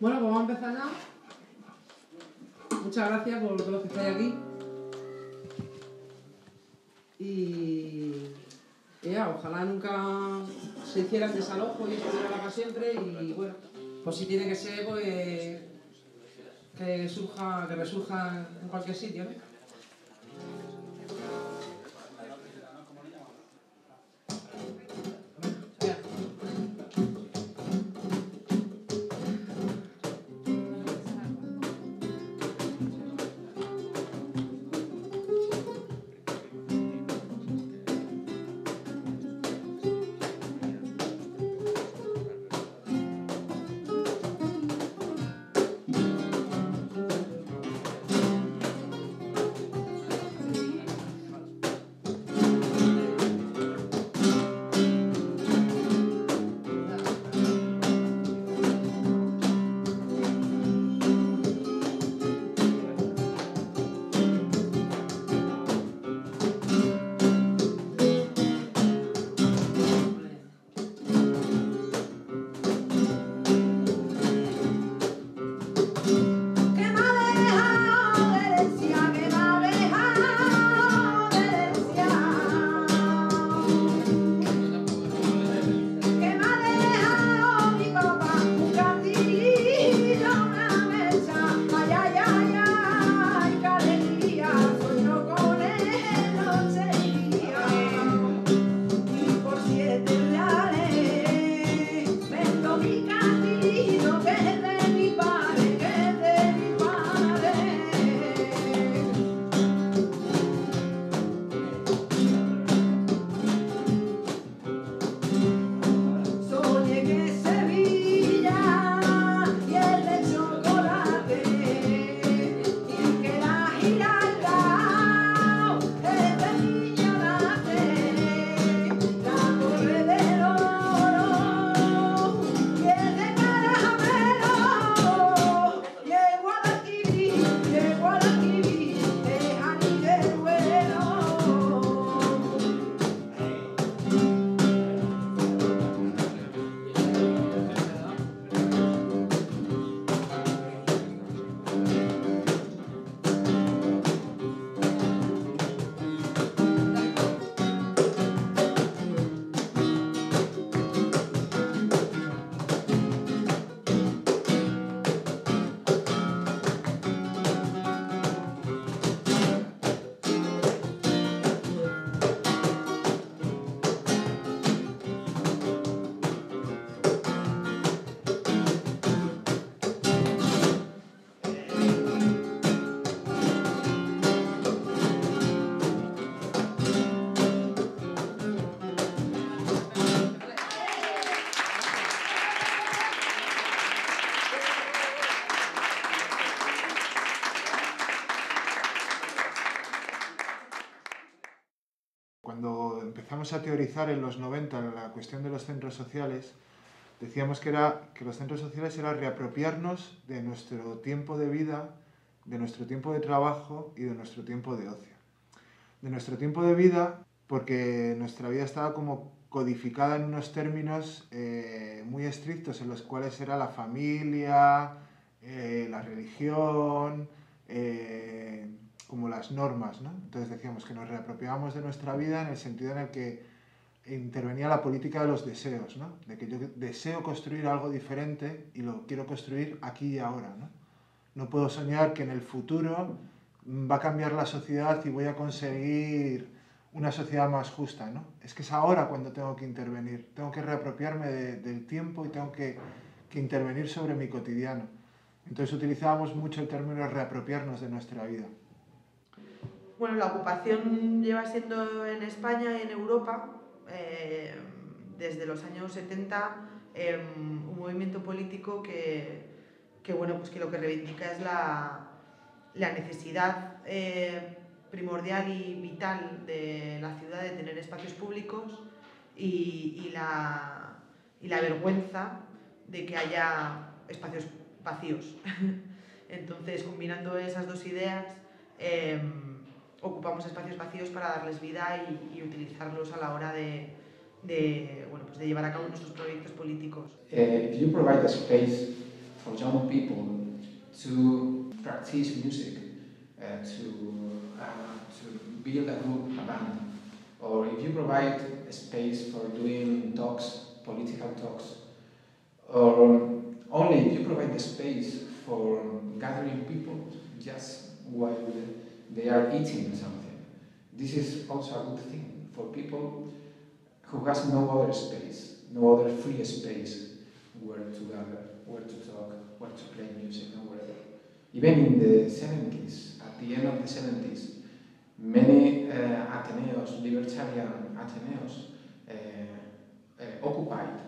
Bueno, pues vamos a empezar ya. Muchas gracias por todos los que estáis aquí. Y ya, ojalá nunca se hiciera el desalojo y esto durara para siempre. Y bueno, pues si tiene que ser, pues que resurja en cualquier sitio, ¿no? Cuando empezamos a teorizar en los 90 la cuestión de los centros sociales, decíamos que los centros sociales era reapropiarnos de nuestro tiempo de vida, de nuestro tiempo de trabajo y de nuestro tiempo de ocio. De nuestro tiempo de vida, porque nuestra vida estaba como codificada en unos términos muy estrictos, en los cuales era la familia, la religión, como las normas, ¿no? Entonces decíamos que nos reapropiábamos de nuestra vida en el sentido en el que intervenía la política de los deseos, ¿no? De que yo deseo construir algo diferente y lo quiero construir aquí y ahora, ¿no? No puedo soñar que en el futuro va a cambiar la sociedad y voy a conseguir una sociedad más justa, ¿no? Es que es ahora cuando tengo que intervenir, tengo que reapropiarme del tiempo y tengo que intervenir sobre mi cotidiano. Entonces utilizábamos mucho el término reapropiarnos de nuestra vida. Bueno, la ocupación lleva siendo en España y en Europa desde los años 70 un movimiento político que lo que reivindica es la necesidad primordial y vital de la ciudad de tener espacios públicos y la vergüenza de que haya espacios vacíos. Entonces, combinando esas dos ideas, ocupamos espacios vacíos para darles vida y utilizarlos a la hora de llevar a cabo nuestros proyectos políticos. If you provide a space for young people to practice music, to build a group, a band, or if you provide a space for doing talks, political talks, or only if you provide the space for gathering people just while they are eating something. This is also a good thing for people who has no other space, no other free space where to gather, where to talk, where to play music and wherever. Even in the 70s, at the end of the 70s, many Ateneos, libertarian Ateneos, occupied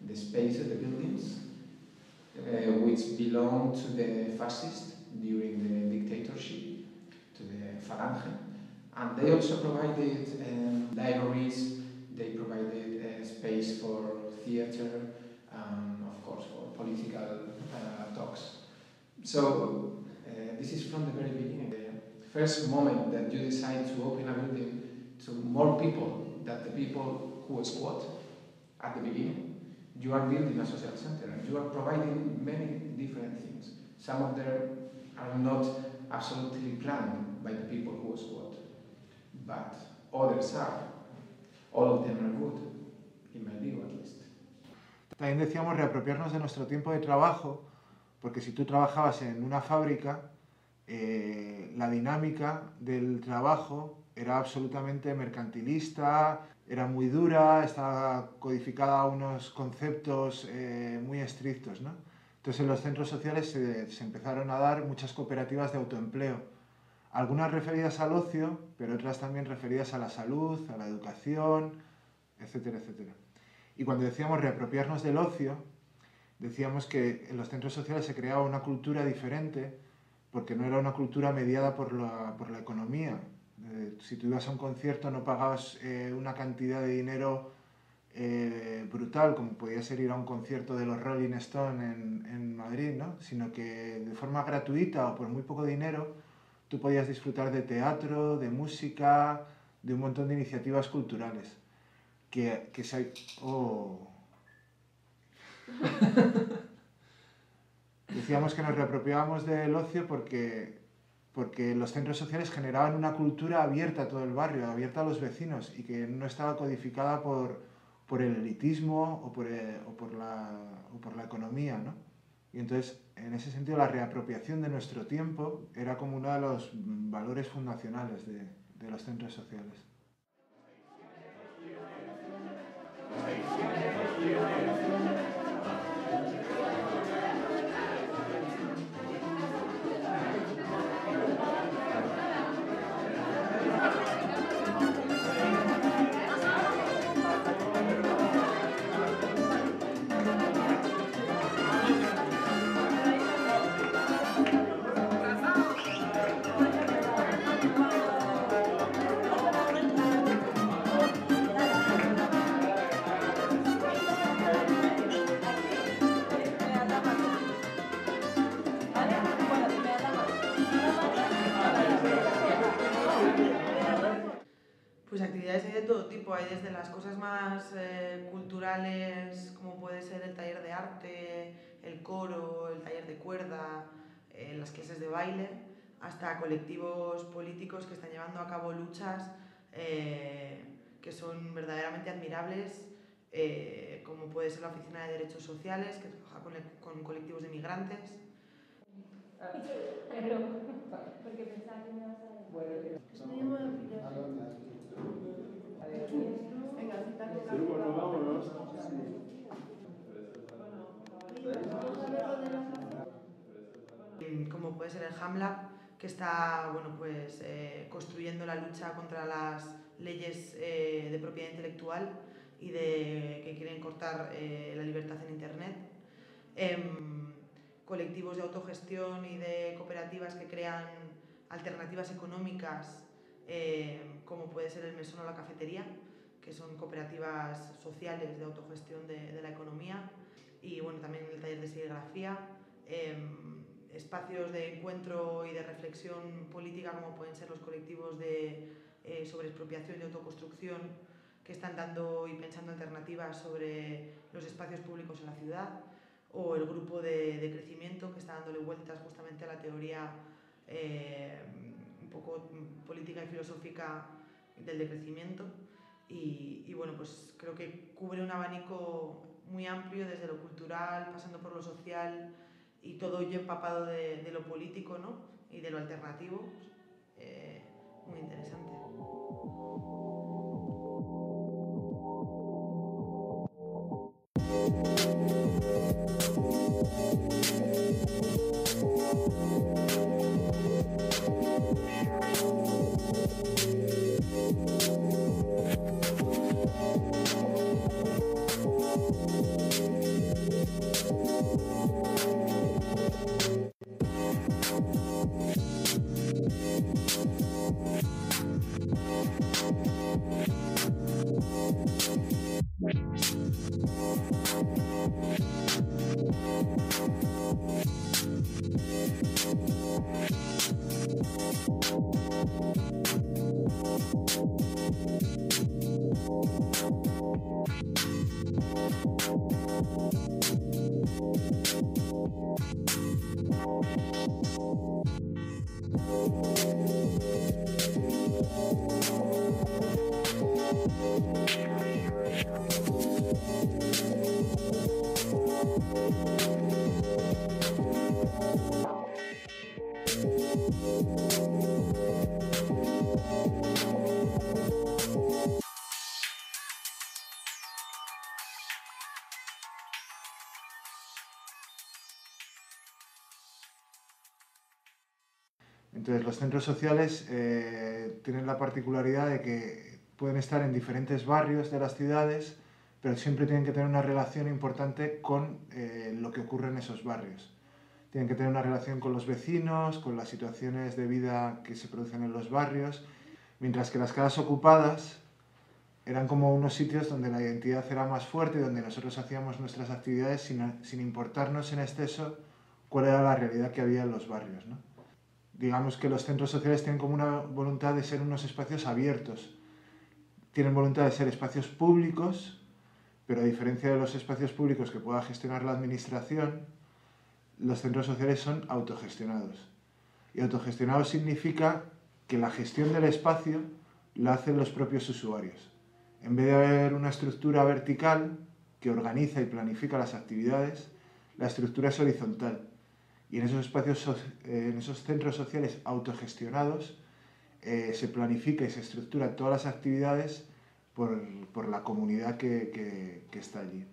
the spaces, the buildings, which belonged to the fascists during the dictatorship, to the Falange, and they also provided libraries, they provided space for theater, and of course for political talks. So this is from the very beginning. The first moment that you decide to open a building to more people than the people who squat at the beginning, you are building a social center and you are providing many different things. Some of them are not absolutely planned by the people who squat, but others are. All of them are good, in my view at least. También decíamos reapropiarnos de nuestro tiempo de trabajo, porque si tú trabajabas en una fábrica, la dinámica del trabajo era absolutamente mercantilista, era muy dura, estaba codificada a unos conceptos muy estrictos, ¿no? Entonces en los centros sociales se empezaron a dar muchas cooperativas de autoempleo, algunas referidas al ocio, pero otras también referidas a la salud, a la educación, etcétera, etcétera. Y cuando decíamos reapropiarnos del ocio, decíamos que en los centros sociales se creaba una cultura diferente, porque no era una cultura mediada por la economía. Si tú ibas a un concierto no pagabas una cantidad de dinero brutal, como podía ser ir a un concierto de los Rolling Stones en Madrid, ¿no? Sino que de forma gratuita o por muy poco dinero tú podías disfrutar de teatro, de música, de un montón de iniciativas culturales. Decíamos que nos reapropiábamos del ocio porque los centros sociales generaban una cultura abierta a todo el barrio, abierta a los vecinos y que no estaba codificada por el elitismo o por la economía, ¿no? Y entonces, en ese sentido, la reapropiación de nuestro tiempo era como uno de los valores fundacionales de los centros sociales. Pues actividades hay de todo tipo, hay desde las cosas más culturales, como puede ser el taller de arte, el coro, el taller de cuerda, las clases de baile, hasta colectivos políticos que están llevando a cabo luchas que son verdaderamente admirables, como puede ser la Oficina de Derechos Sociales, que trabaja con colectivos de migrantes. Pero, porque pensaba que me ibas a decir. Como puede ser el HAMLAB, que está construyendo la lucha contra las leyes de propiedad intelectual y que quieren cortar la libertad en Internet. Colectivos de autogestión y de cooperativas que crean alternativas económicas, como puede ser el Mesón o la Cafetería, que son cooperativas sociales de autogestión de la economía, y bueno, también el taller de serigrafía, espacios de encuentro y de reflexión política, como pueden ser los colectivos sobre expropiación y autoconstrucción, que están dando y pensando alternativas sobre los espacios públicos en la ciudad, o el grupo de crecimiento, que está dándole vueltas justamente a la teoría un poco política y filosófica del decrecimiento. Y bueno, pues creo que cubre un abanico muy amplio desde lo cultural, pasando por lo social y todo ello empapado de lo político, ¿no? Y de lo alternativo. Muy interesante. Entonces, los centros sociales tienen la particularidad de que pueden estar en diferentes barrios de las ciudades, pero siempre tienen que tener una relación importante con lo que ocurre en esos barrios. Tienen que tener una relación con los vecinos, con las situaciones de vida que se producen en los barrios, mientras que las casas ocupadas eran como unos sitios donde la identidad era más fuerte y donde nosotros hacíamos nuestras actividades sin importarnos en exceso cuál era la realidad que había en los barrios, ¿no? Digamos que los centros sociales tienen como una voluntad de ser unos espacios abiertos. Tienen voluntad de ser espacios públicos, pero a diferencia de los espacios públicos que pueda gestionar la administración, los centros sociales son autogestionados. Y autogestionados significa que la gestión del espacio la hacen los propios usuarios. En vez de haber una estructura vertical que organiza y planifica las actividades, la estructura es horizontal. Y en esos espacios, en esos centros sociales autogestionados, se planifica y se estructura todas las actividades por la comunidad que está allí.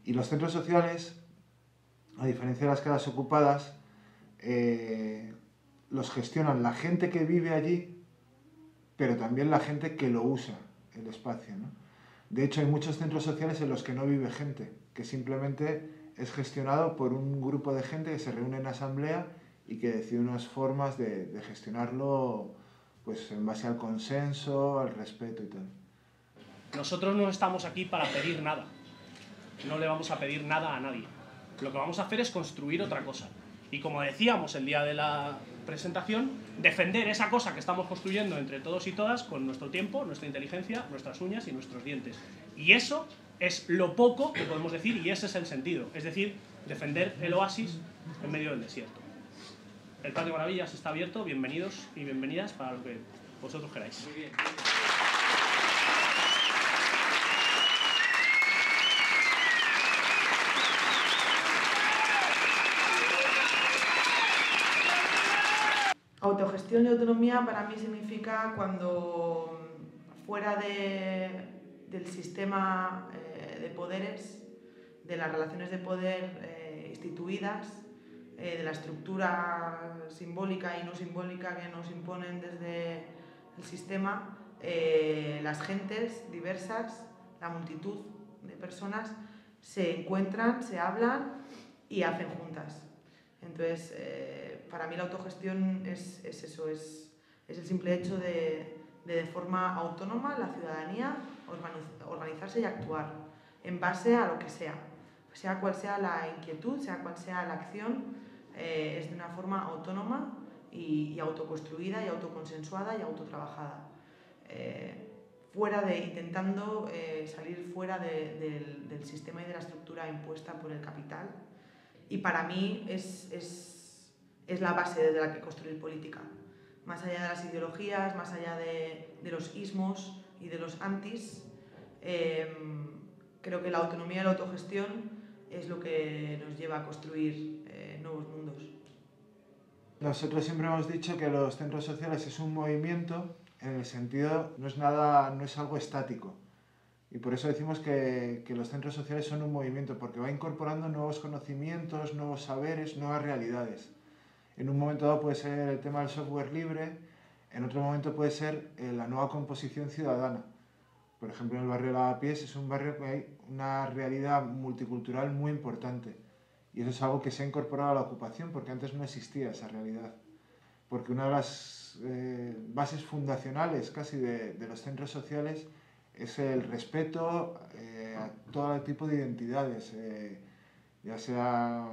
Y los centros sociales, a diferencia de las casas ocupadas, los gestionan la gente que vive allí, pero también la gente que lo usa, el espacio, ¿no? De hecho, hay muchos centros sociales en los que no vive gente, que simplemente es gestionado por un grupo de gente que se reúne en asamblea y que decide unas formas de gestionarlo pues, en base al consenso, al respeto y tal. Nosotros no estamos aquí para pedir nada. No le vamos a pedir nada a nadie. Lo que vamos a hacer es construir otra cosa. Y como decíamos el día de la presentación, defender esa cosa que estamos construyendo entre todos y todas con nuestro tiempo, nuestra inteligencia, nuestras uñas y nuestros dientes. Y eso es lo poco que podemos decir y ese es el sentido. Es decir, defender el oasis en medio del desierto. El Patio Maravillas está abierto, bienvenidos y bienvenidas para lo que vosotros queráis. Muy bien. Autogestión y autonomía para mí significa cuando fuera del sistema de poderes, de las relaciones de poder instituidas, de la estructura simbólica y no simbólica que nos imponen desde el sistema, las gentes diversas, la multitud de personas se encuentran, se hablan y hacen juntas. Entonces, para mí la autogestión es eso, es el simple hecho de forma autónoma la ciudadanía organizarse y actuar en base a lo que sea cual sea la inquietud, sea cual sea la acción, es de una forma autónoma y autoconstruida y autoconsensuada y autotrabajada. Intentando salir fuera del sistema y de la estructura impuesta por el capital y para mí es la base desde la que construir política. Más allá de las ideologías, más allá de los ismos y de los antis, creo que la autonomía y la autogestión es lo que nos lleva a construir nuevos mundos. Nosotros siempre hemos dicho que los centros sociales es un movimiento, en el sentido, no es algo estático. Y por eso decimos que los centros sociales son un movimiento, porque va incorporando nuevos conocimientos, nuevos saberes, nuevas realidades. En un momento dado puede ser el tema del software libre, en otro momento puede ser la nueva composición ciudadana. Por ejemplo, en el barrio de Lavapiés es un barrio que hay una realidad multicultural muy importante. Y eso es algo que se ha incorporado a la ocupación, porque antes no existía esa realidad. Porque una de las bases fundacionales casi de los centros sociales es el respeto a todo tipo de identidades, ya sea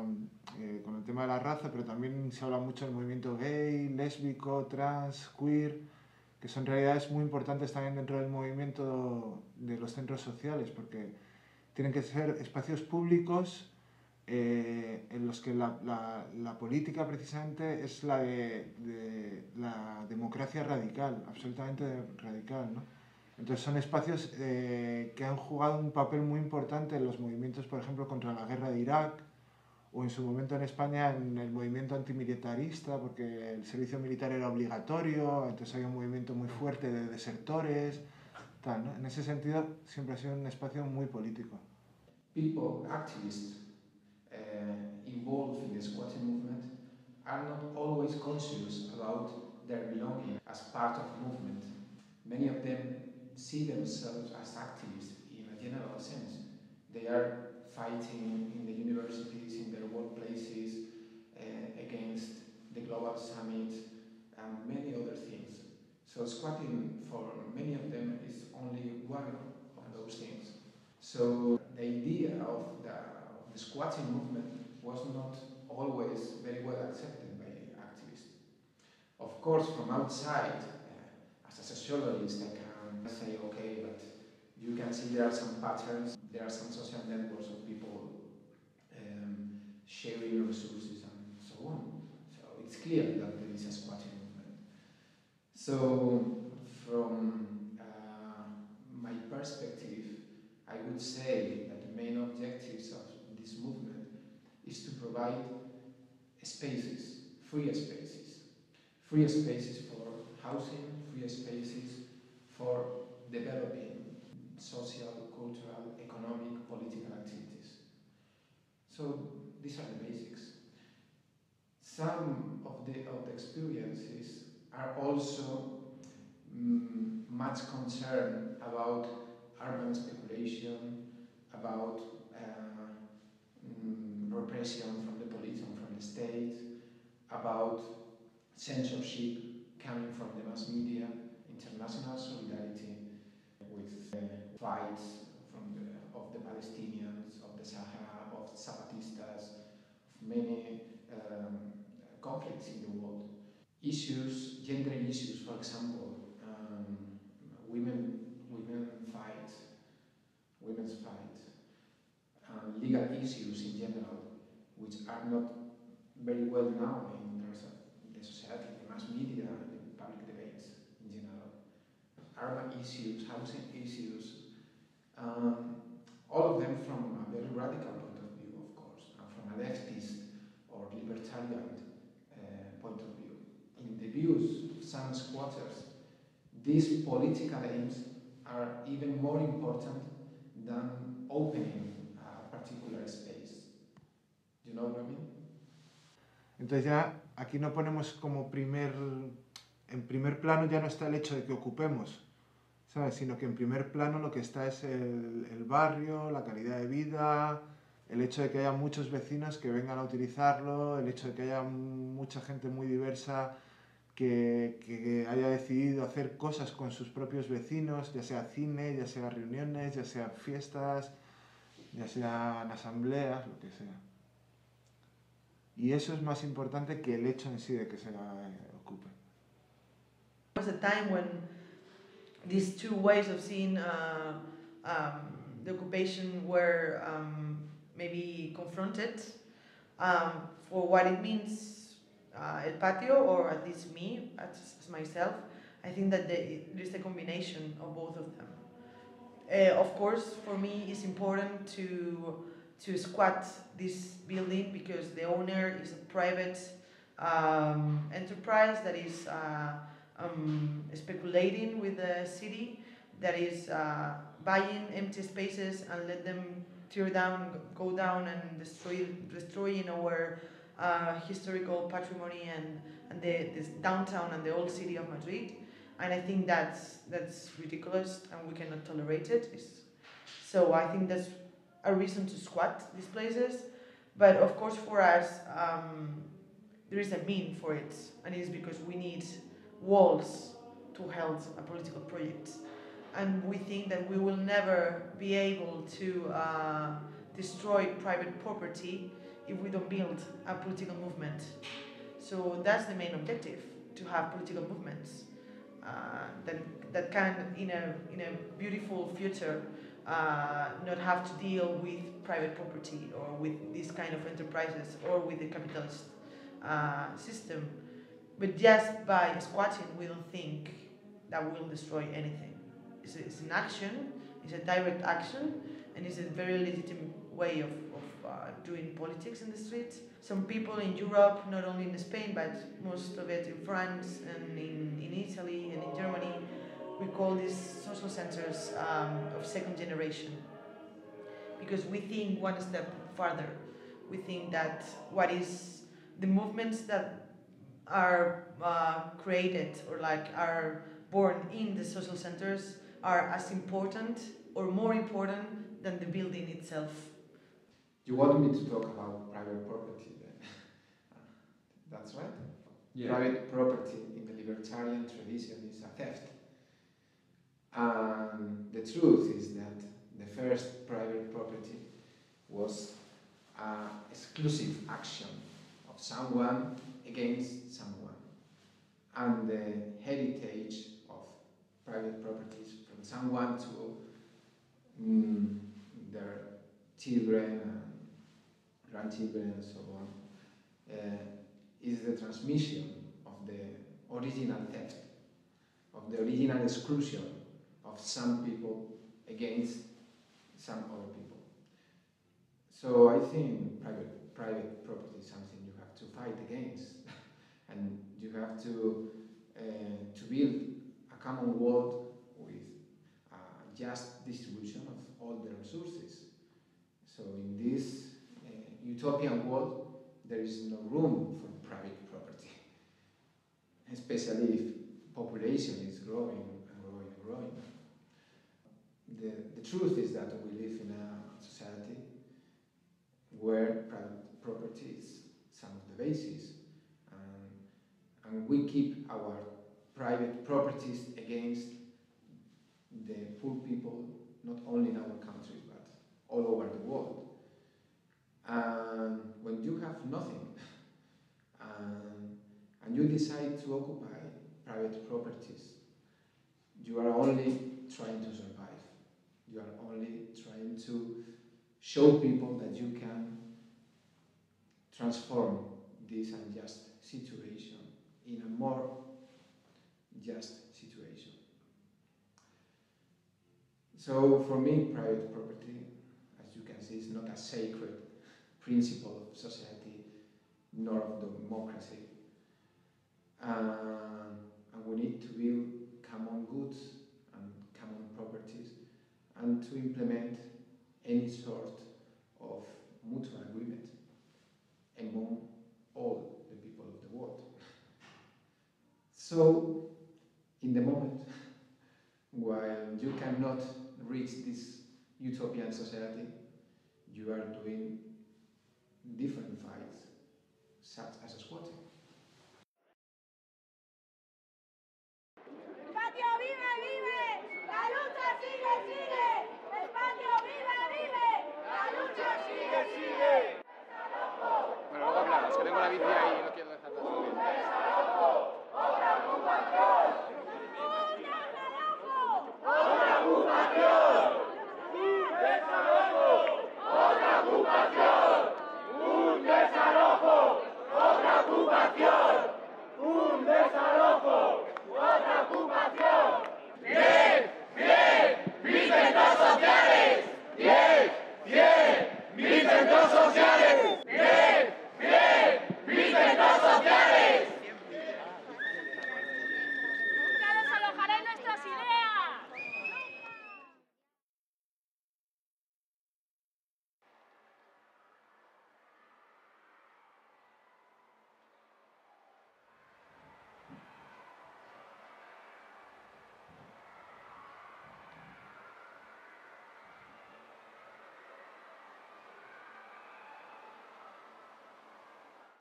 con el tema de la raza, pero también se habla mucho del movimiento gay, lésbico, trans, queer, que son realidades muy importantes también dentro del movimiento de los centros sociales, porque tienen que ser espacios públicos en los que la política precisamente es la de la democracia radical, absolutamente radical, ¿no? Entonces son espacios que han jugado un papel muy importante en los movimientos, por ejemplo, contra la guerra de Irak, o en su momento en España en el movimiento antimilitarista, porque el servicio militar era obligatorio, entonces había un movimiento muy fuerte de desertores, tal, ¿no? En ese sentido siempre ha sido un espacio muy político. People, activists, involved in the squatting movement are not always conscious about their belonging as part of the movement. Many of them see themselves as activists in a general sense. They are fighting in the universities, in their workplaces, against the Global Summit and many other things. So squatting for many of them is only one of those things. So the idea of the squatting movement was not always very well accepted by activists. Of course, from outside, as a sociologist, I can say, okay, but you can see there are some patterns, there are some social networks of people sharing resources and so on. So it's clear that there is a squatting movement. So from my perspective, I would say that the main objectives of this movement is to provide spaces, free spaces for housing, free spaces for developing social, cultural, economic, political activities. So these are the basics. Some of the experiences are also much concerned about urban speculation, about repression from the police and from the state, about censorship coming from the mass media, international solidarity with fights of the Palestinians, of the Sahara, of Zapatistas, of many conflicts in the world. Issues, gender issues, for example, women's fight, legal issues in general, which are not very well known in terms of the society, the mass media, the public debates in general. Urban issues, housing issues, all of them from a very radical point of view, of course, and from a leftist or libertarian point of view. In the views of some squatters, these political aims are even more important than opening a particular space. Do you know what I mean? Entonces ya aquí no ponemos como en primer plano ya no está el hecho de que ocupemos, ¿sabes? Sino que en primer plano lo que está es el barrio, la calidad de vida, el hecho de que haya muchos vecinos que vengan a utilizarlo, el hecho de que haya mucha gente muy diversa que haya decidido hacer cosas con sus propios vecinos, ya sea cine, ya sea reuniones, ya sea fiestas, ya sean asambleas, lo que sea. Y eso es más importante que el hecho en sí de que se ocupe. There was a time when these two ways of seeing the occupation were maybe confronted. For what it means, El Patio, or at least me, as myself, I think that there is a combination of both of them. Of course, for me, it's important to squat this building because the owner is a private enterprise that is speculating with the city, that is buying empty spaces and let them tear down, go down and destroying our historical patrimony and this downtown and the old city of Madrid. And I think that's ridiculous and we cannot tolerate it. So I think that's a reason to squat these places. But of course for us, there is a mean for it, and it is because we need walls to hold a political project. And we think that we will never be able to destroy private property if we don't build a political movement. So that's the main objective, to have political movements that can, in a beautiful future, not have to deal with private property or with this kind of enterprises or with the capitalist system. But just by squatting, we don't think that will destroy anything. It's an action, it's a direct action, and it's a very legitimate way of doing politics in the streets. Some people in Europe, not only in Spain, but most of it in France and in Italy and in Germany, we call these social centers of second generation. Because we think one step further. We think that what is the movements that are created or are born in the social centers are as important or more important than the building itself. You want me to talk about private property then? That's right. Yeah. Private property in the libertarian tradition is a theft. And the truth is that the first private property was an exclusive action of someone against someone. And the heritage of private properties from someone to their children and grandchildren and so on, is the transmission of the original theft, of the original exclusion of some people against some other people. So I think private property is something you have to fight against, and you have to build a common world with a just distribution of all the resources. So in this utopian world, there is no room for private property, especially if population is growing and growing and growing. The truth is that we live in a society where private property is some of the basis, and we keep our private properties against the poor people, not only in our countries, but all over the world. And when you have nothing, and you decide to occupy private properties, you are only trying to survive. You are only trying to show people that you can transform this unjust situation in a more just situation. So for me, private property, as you can see, is not a sacred principle of society nor of democracy. And we need to build common goods and common properties and to implement any sort of mutual agreement among all the people of the world. So, in the moment, while you cannot reach this utopian society, you are doing different fights, such as squatting. ¡El patio vive, vive! ¡La lucha sigue, sigue! ¡El patio vive, vive! ¡La lucha sigue, sigue! Bueno, luego hablamos, que tengo la bici ahí y no quiero dejarla subir. ¡Un desalojo! ¡Otra ocupación! ¡Un desalojo! ¡Otra ocupación! ¡Un desalojo! ¡Otra ocupación! ¡Un desalojo!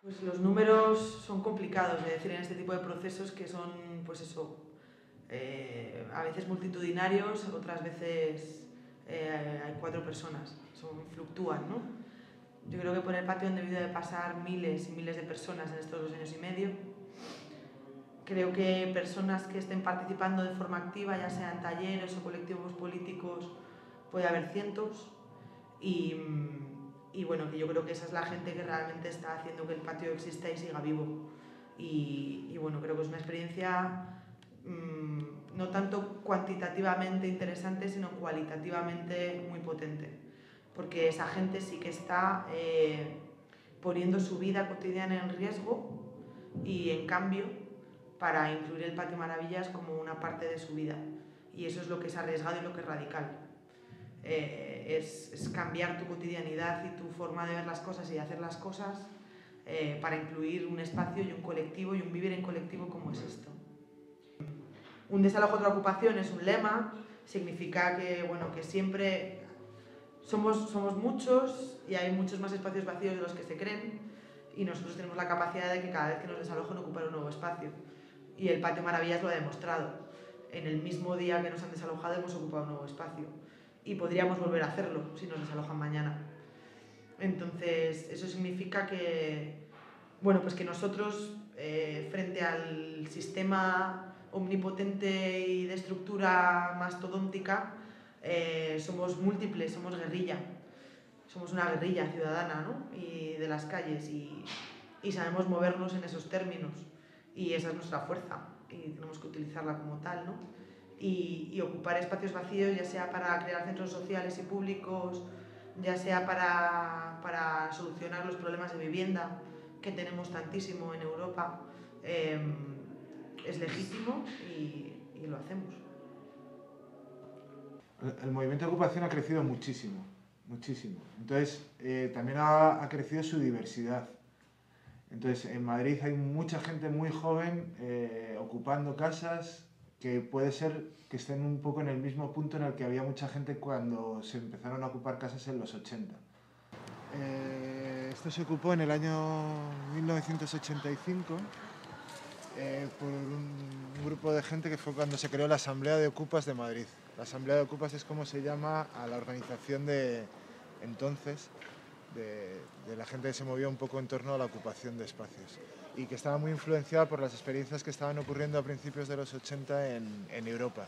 Pues los números son complicados de decir en este tipo de procesos, que son, pues eso, a veces multitudinarios, otras veces hay 4 personas, fluctúan, ¿no? Yo creo que por el patio han debido de pasar miles y miles de personas en estos 2 años y medio. Creo que personas que estén participando de forma activa, ya sean talleres o colectivos políticos, puede haber cientos. Y bueno, que yo creo que esa es la gente que realmente está haciendo que el patio exista y siga vivo. Y bueno, creo que es una experiencia no tanto cuantitativamente interesante, sino cualitativamente muy potente. Porque esa gente sí que está poniendo su vida cotidiana en riesgo y en cambio para incluir el Patio Maravillas como una parte de su vida. Y eso es lo que es arriesgado y lo que es radical. Es cambiar tu cotidianidad y tu forma de ver las cosas y de hacer las cosas para incluir un espacio y un colectivo y un vivir en colectivo como es esto. Un desalojo, otra ocupación es un lema, significa que, bueno, que siempre somos muchos y hay muchos más espacios vacíos de los que se creen, y nosotros tenemos la capacidad de que cada vez que nos desalojen ocupar un nuevo espacio. Y el Patio Maravillas lo ha demostrado. En el mismo día que nos han desalojado hemos ocupado un nuevo espacio. Y podríamos volver a hacerlo si nos desalojan mañana. Entonces, eso significa que, bueno, pues que nosotros, frente al sistema omnipotente y de estructura mastodóntica, somos múltiples, somos guerrilla. Somos una guerrilla ciudadana, ¿no? Y de las calles, y sabemos movernos en esos términos. Y esa es nuestra fuerza, y tenemos que utilizarla como tal, ¿no? Y ocupar espacios vacíos, ya sea para crear centros sociales y públicos, ya sea para solucionar los problemas de vivienda, que tenemos tantísimo en Europa, es legítimo y lo hacemos. El movimiento de ocupación ha crecido muchísimo, muchísimo. Entonces, también ha crecido su diversidad. Entonces, en Madrid hay mucha gente muy joven ocupando casas, que puede ser que estén un poco en el mismo punto en el que había mucha gente cuando se empezaron a ocupar casas en los 80. Esto se ocupó en el año 1985 por un grupo de gente que fue cuando se creó la Asamblea de Ocupas de Madrid. La Asamblea de Ocupas es como se llama a la organización de entonces, de la gente que se movía un poco en torno a la ocupación de espacios y que estaba muy influenciada por las experiencias que estaban ocurriendo a principios de los 80 en Europa,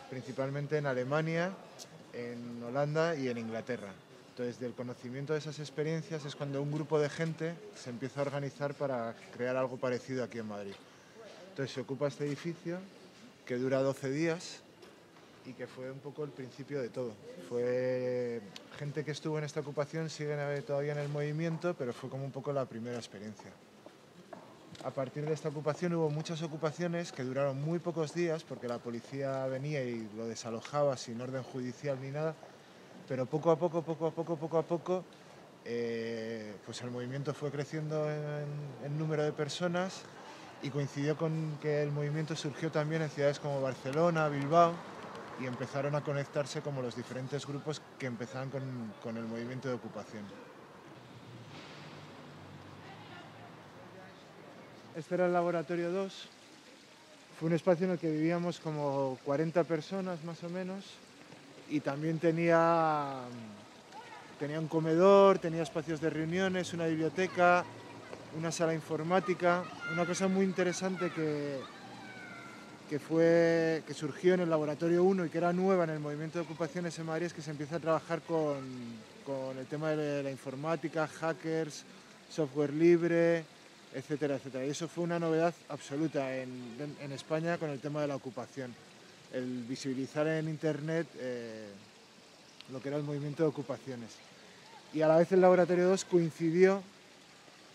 principalmente en Alemania, en Holanda y en Inglaterra. Entonces, del conocimiento de esas experiencias es cuando un grupo de gente se empieza a organizar para crear algo parecido aquí en Madrid. Entonces se ocupa este edificio que dura 12 días y que fue un poco el principio de todo. Fue gente que estuvo en esta ocupación, sigue todavía en el movimiento, pero fue como un poco la primera experiencia. A partir de esta ocupación hubo muchas ocupaciones que duraron muy pocos días porque la policía venía y lo desalojaba sin orden judicial ni nada, pero poco a poco, pues el movimiento fue creciendo en número de personas y coincidió con que el movimiento surgió también en ciudades como Barcelona, Bilbao, y empezaron a conectarse como los diferentes grupos que empezaban con el movimiento de ocupación. Este era el Laboratorio 2. Fue un espacio en el que vivíamos como 40 personas más o menos y también tenía un comedor, tenía espacios de reuniones, una biblioteca, una sala informática. Una cosa muy interesante que surgió en el Laboratorio 1 y que era nueva en el movimiento de ocupaciones en Madrid es que se empieza a trabajar con el tema de la informática, hackers, software libre, etcétera, etcétera. Y eso fue una novedad absoluta en España con el tema de la ocupación. El visibilizar en Internet lo que era el movimiento de ocupaciones. Y a la vez el Laboratorio 2 coincidió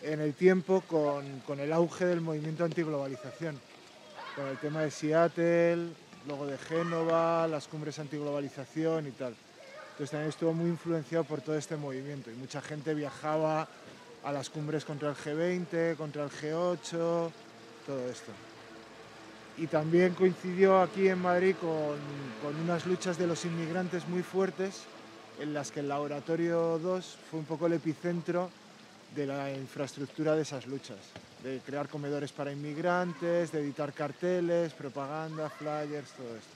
en el tiempo con el auge del movimiento antiglobalización, con el tema de Seattle, luego de Génova, las cumbres antiglobalización y tal. Entonces también estuvo muy influenciado por todo este movimiento y mucha gente viajaba a las cumbres contra el G20, contra el G8, todo esto. Y también coincidió aquí en Madrid con unas luchas de los inmigrantes muy fuertes, en las que el Laboratorio 2 fue un poco el epicentro de la infraestructura de esas luchas, de crear comedores para inmigrantes, de editar carteles, propaganda, flyers, todo esto.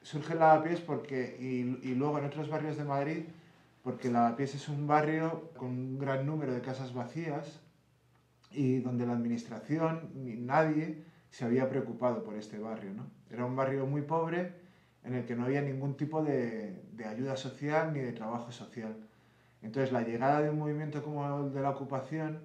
Surge Lavapiés porque, y luego en otros barrios de Madrid, porque Lavapiés es un barrio con un gran número de casas vacías y donde la administración ni nadie se había preocupado por este barrio, ¿no? Era un barrio muy pobre en el que no había ningún tipo de ayuda social ni de trabajo social. Entonces la llegada de un movimiento como el de la ocupación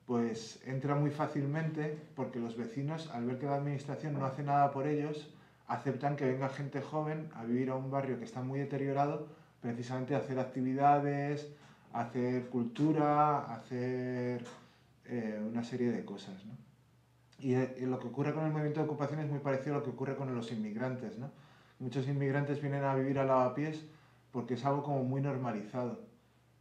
pues entra muy fácilmente porque los vecinos, al ver que la administración no hace nada por ellos, aceptan que venga gente joven a vivir a un barrio que está muy deteriorado, precisamente a hacer actividades, a hacer cultura, a hacer una serie de cosas, ¿no? Y lo que ocurre con el movimiento de ocupación es muy parecido a lo que ocurre con los inmigrantes, ¿no? Muchos inmigrantes vienen a vivir a Lavapiés porque es algo como muy normalizado,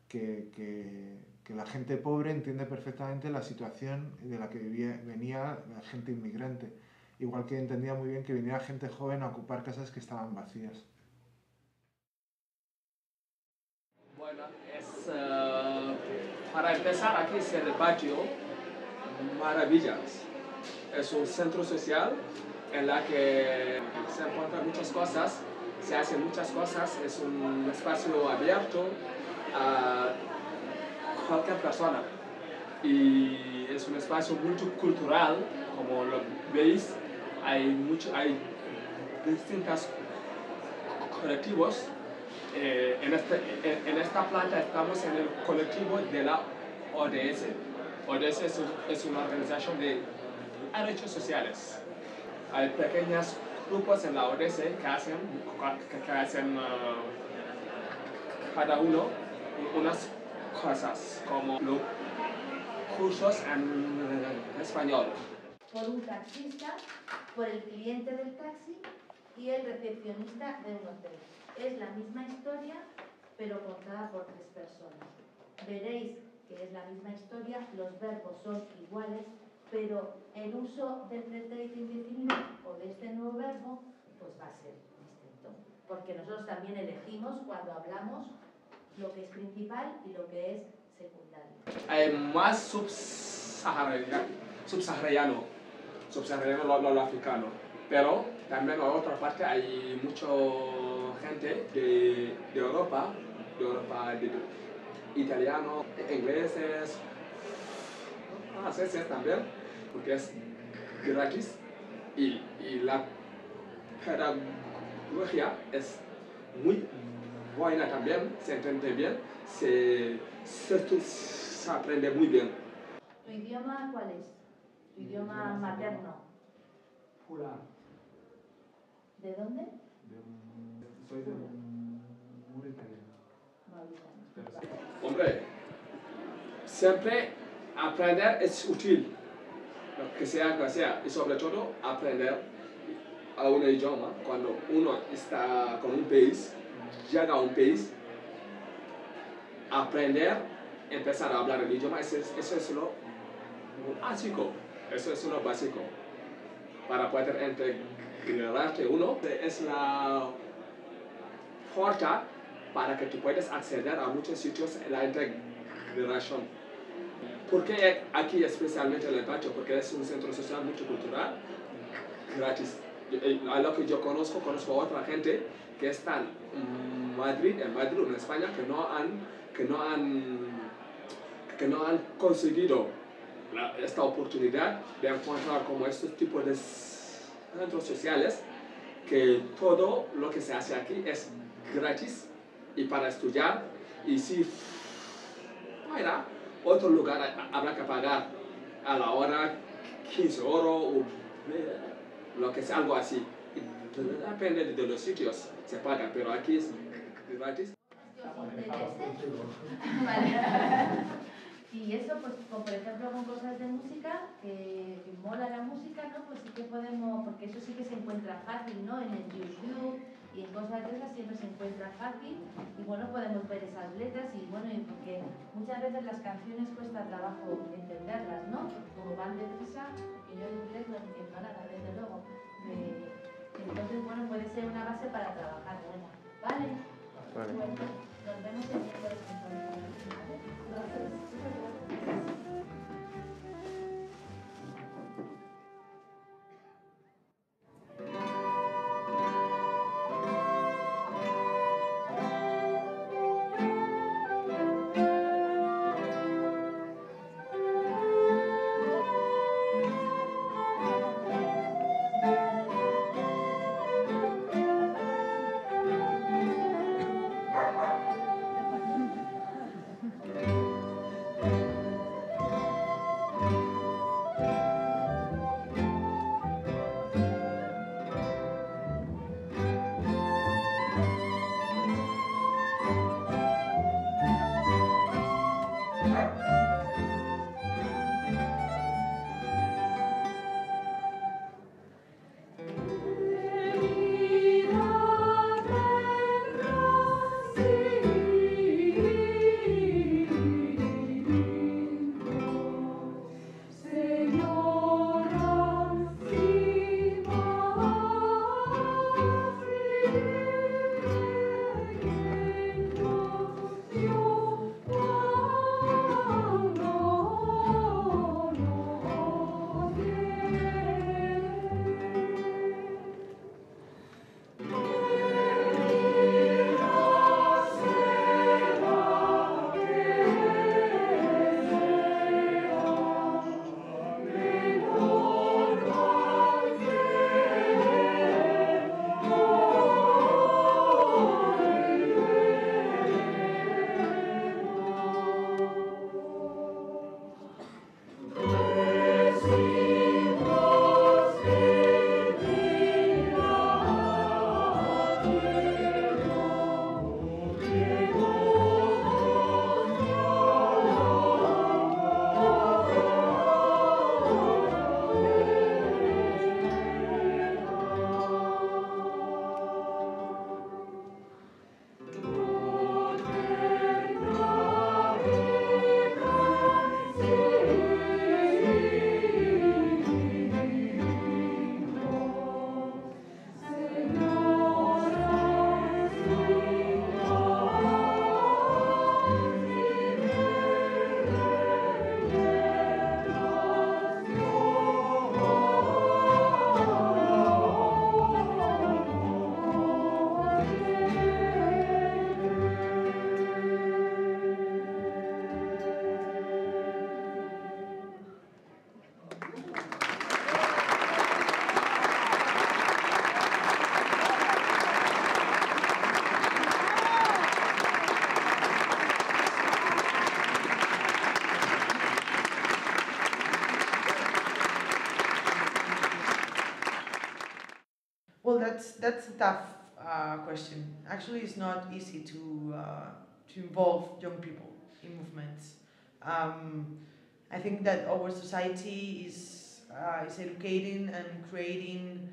que la gente pobre entiende perfectamente la situación de la que venía la gente inmigrante, igual que entendía muy bien que viniera gente joven a ocupar casas que estaban vacías. Bueno, para empezar aquí es el patio Maravillas. Es un centro social en la que se encuentran muchas cosas, se hacen muchas cosas, es un espacio abierto a cualquier persona y es un espacio multicultural, como lo veis, hay distintos colectivos. En esta planta estamos en el colectivo de la ODS. ODS es una organización de derechos sociales. Hay pequeños grupos en la ODS que hacen cada uno unas cosas, como los cursos en español. Por un taxista, por el cliente del taxi y el recepcionista de un hotel. Es la misma historia, pero contada por 3 personas. Veréis que es la misma historia, los verbos son iguales, pero el uso del pretérito indefinido o de este nuevo verbo pues va a ser distinto. Porque nosotros también elegimos cuando hablamos lo que es principal y lo que es secundario. Hay más subsahariano lo africano, pero también en otra parte hay mucha gente de Europa, italiano, ingleses, franceses también, porque es gratis y la pedagogía es muy buena también, se entiende bien, se aprende muy bien. ¿Tu idioma cuál es? ¿Tu idioma materno? Fulano. ¿De dónde? Soy de Mauritania. Mauritania. Hombre, siempre aprender es útil, lo que sea, y sobre todo aprender a un idioma cuando uno está con un país, llega a un país, empezar a hablar el idioma, eso es lo básico, para poder integrarte uno, es la puerta para que tú puedas acceder a muchos sitios en la integración. ¿Por qué aquí especialmente en el patio? Porque es un centro social multicultural gratis. A lo que yo conozco a otra gente que están en Madrid o en España, que no han conseguido esta oportunidad de encontrar como estos tipos de centros sociales, que todo lo que se hace aquí es gratis y para estudiar, y si fuera otro lugar habrá que pagar a la hora 15 euros o lo que sea, algo así. Depende de los sitios, se paga, pero aquí es gratis. Vale. Y eso, pues, como por ejemplo con cosas de música, que mola la música, ¿no? Pues sí que podemos, porque eso sí que se encuentra fácil, ¿no? En el YouTube y en cosas de esas siempre se encuentra fácil, y bueno, podemos ver esas las letras y bueno, y porque muchas veces las canciones cuesta trabajo entenderlas, ¿no? Como van deprisa, que yo en inglés no entiendo nada, desde luego. Entonces, bueno, puede ser una base para trabajar buena. ¿Vale? Vale. Bueno, nos vemos el miércoles entonces. ¿Vale? Gracias. Well, that's a tough question. Actually, it's not easy to involve young people in movements. I think that our society is educating and creating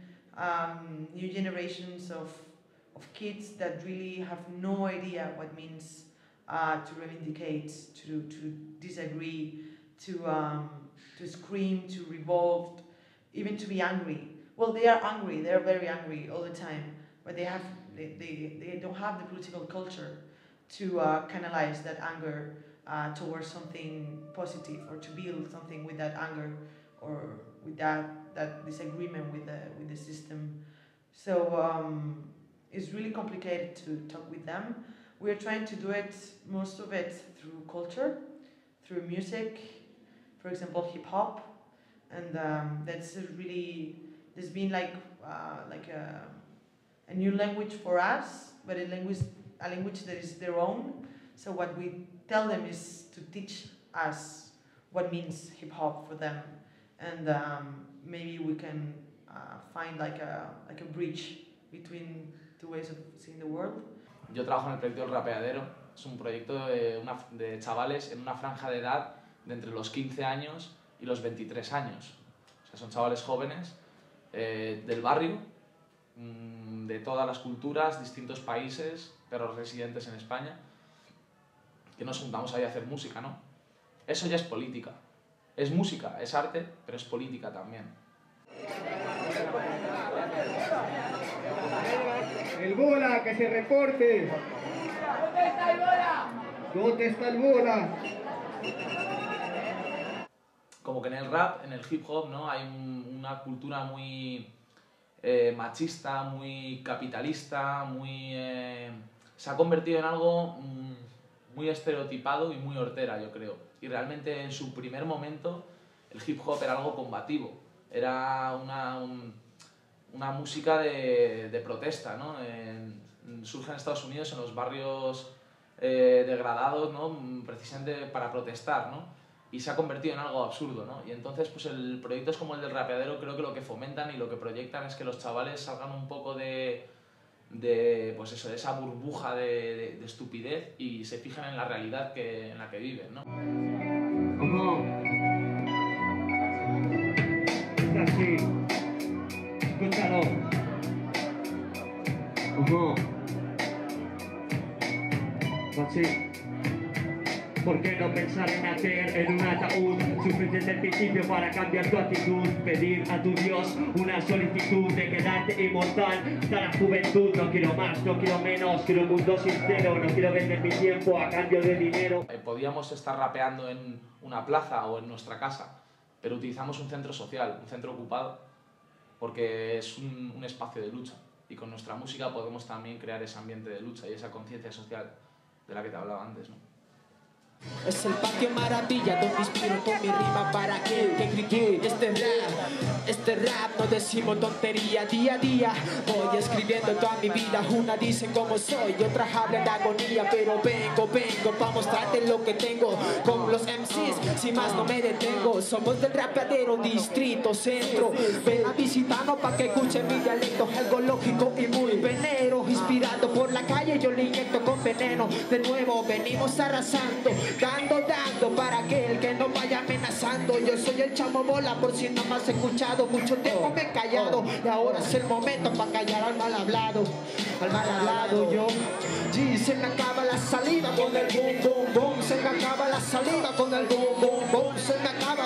new generations of kids that really have no idea what it means to reivindicate, to disagree, to scream, to revolt, even to be angry. Well, they are angry. They are very angry all the time, but they don't have the political culture to canalize that anger towards something positive, or to build something with that anger, or with that disagreement with the system. So it's really complicated to talk with them. We are trying to do it, most of it, through culture, through music, for example, hip hop, and that's really. There's been like a new language for us, but a language that is their own. So what we tell them is to teach us what means hip hop for them, and maybe we can find like a bridge between two ways of seeing the world. Yo trabajo en el proyecto El Rapeadero. Es un proyecto de chavales en una franja de edad de entre los 15 años y los 23 años. O sea, son chavales jóvenes del barrio, de todas las culturas, distintos países, pero residentes en España. que nos juntamos ahí a hacer música, ¿no? Eso ya es política. Es música, es arte, pero es política también. El bola, que se reporte. ¿Dónde está el bola? ¿Dónde está el bola? Como que en el rap, en el hip hop, ¿no? Hay una cultura muy machista, muy capitalista, se ha convertido en algo muy estereotipado y muy hortera, yo creo. Y realmente en su primer momento el hip hop era algo combativo, era una música de protesta, ¿no? Surge en Estados Unidos, en los barrios degradados, ¿no? Precisamente para protestar, ¿no? Y se ha convertido en algo absurdo, ¿no? Y entonces, pues proyectos como el del Rapeadero creo que lo que fomentan y lo que proyectan es que los chavales salgan un poco pues eso, de esa burbuja de estupidez y se fijen en la realidad en la que viven, ¿no? Está así. Escúchalo. Así. ¿Por qué no pensar en nacer en un ataúd? Sufrir desde el principio para cambiar tu actitud. Pedir a tu Dios una solicitud de quedarte inmortal hasta la juventud. No quiero más, no quiero menos, quiero un mundo sincero. No quiero vender mi tiempo a cambio de dinero. Podíamos estar rapeando en una plaza o en nuestra casa, pero utilizamos un centro social, un centro ocupado, porque es un espacio de lucha. Y con nuestra música podemos también crear ese ambiente de lucha y esa conciencia social de la que te hablaba antes, ¿no? Es el patio maravilla donde inspiro con mi rima para aquel que critique este rap no decimos tontería día a día. Voy escribiendo toda mi vida, una dice cómo soy y otras hablan de agonía, pero vengo para mostrarte lo que tengo con los MCs, sin más no me detengo. Somos del Rapeadero, Distrito Centro. Ven a visitarnos para que escuchen mi dialecto, algo lógico y muy venero. Inspirado por la calle yo le inyecto con veneno. De nuevo venimos arrasando, dando para aquel que no vaya amenazando. Yo soy el Chamo Bola, por si no me has escuchado. Mucho tiempo me he callado y ahora es el momento para callar al mal hablado. Yo, se me acaba la saliva con el boom, boom, boom. Se me acaba la saliva con el boom, boom, boom. Se me acaba.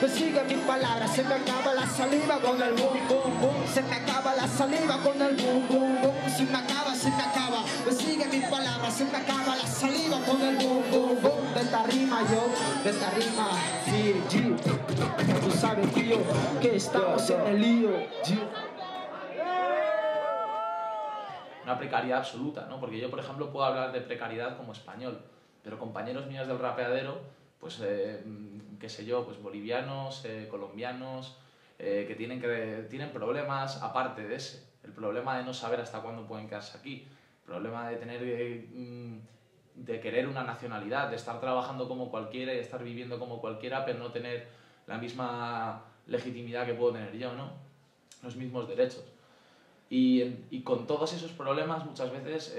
Me sigue mis palabras. Se me acaba la saliva con el boom, boom, boom. Se me acaba la saliva con el boom, boom, boom. Se me acaba. Me sigue mis palabras. Se me acaba la saliva con el boom, boom, boom. De esta rima, sí. Tú sabes, tío, que estamos en el lío. Una precariedad absoluta, ¿no? Porque yo, por ejemplo, puedo hablar de precariedad como español, pero compañeros míos del Rapeadero, pues, qué sé yo, pues bolivianos, colombianos, que tienen problemas aparte de ese. El problema de no saber hasta cuándo pueden quedarse aquí, el problema de tener de querer una nacionalidad, de estar trabajando como cualquiera y de estar viviendo como cualquiera, pero no tener la misma legitimidad que puedo tener yo, ¿no? Los mismos derechos. Y con todos esos problemas muchas veces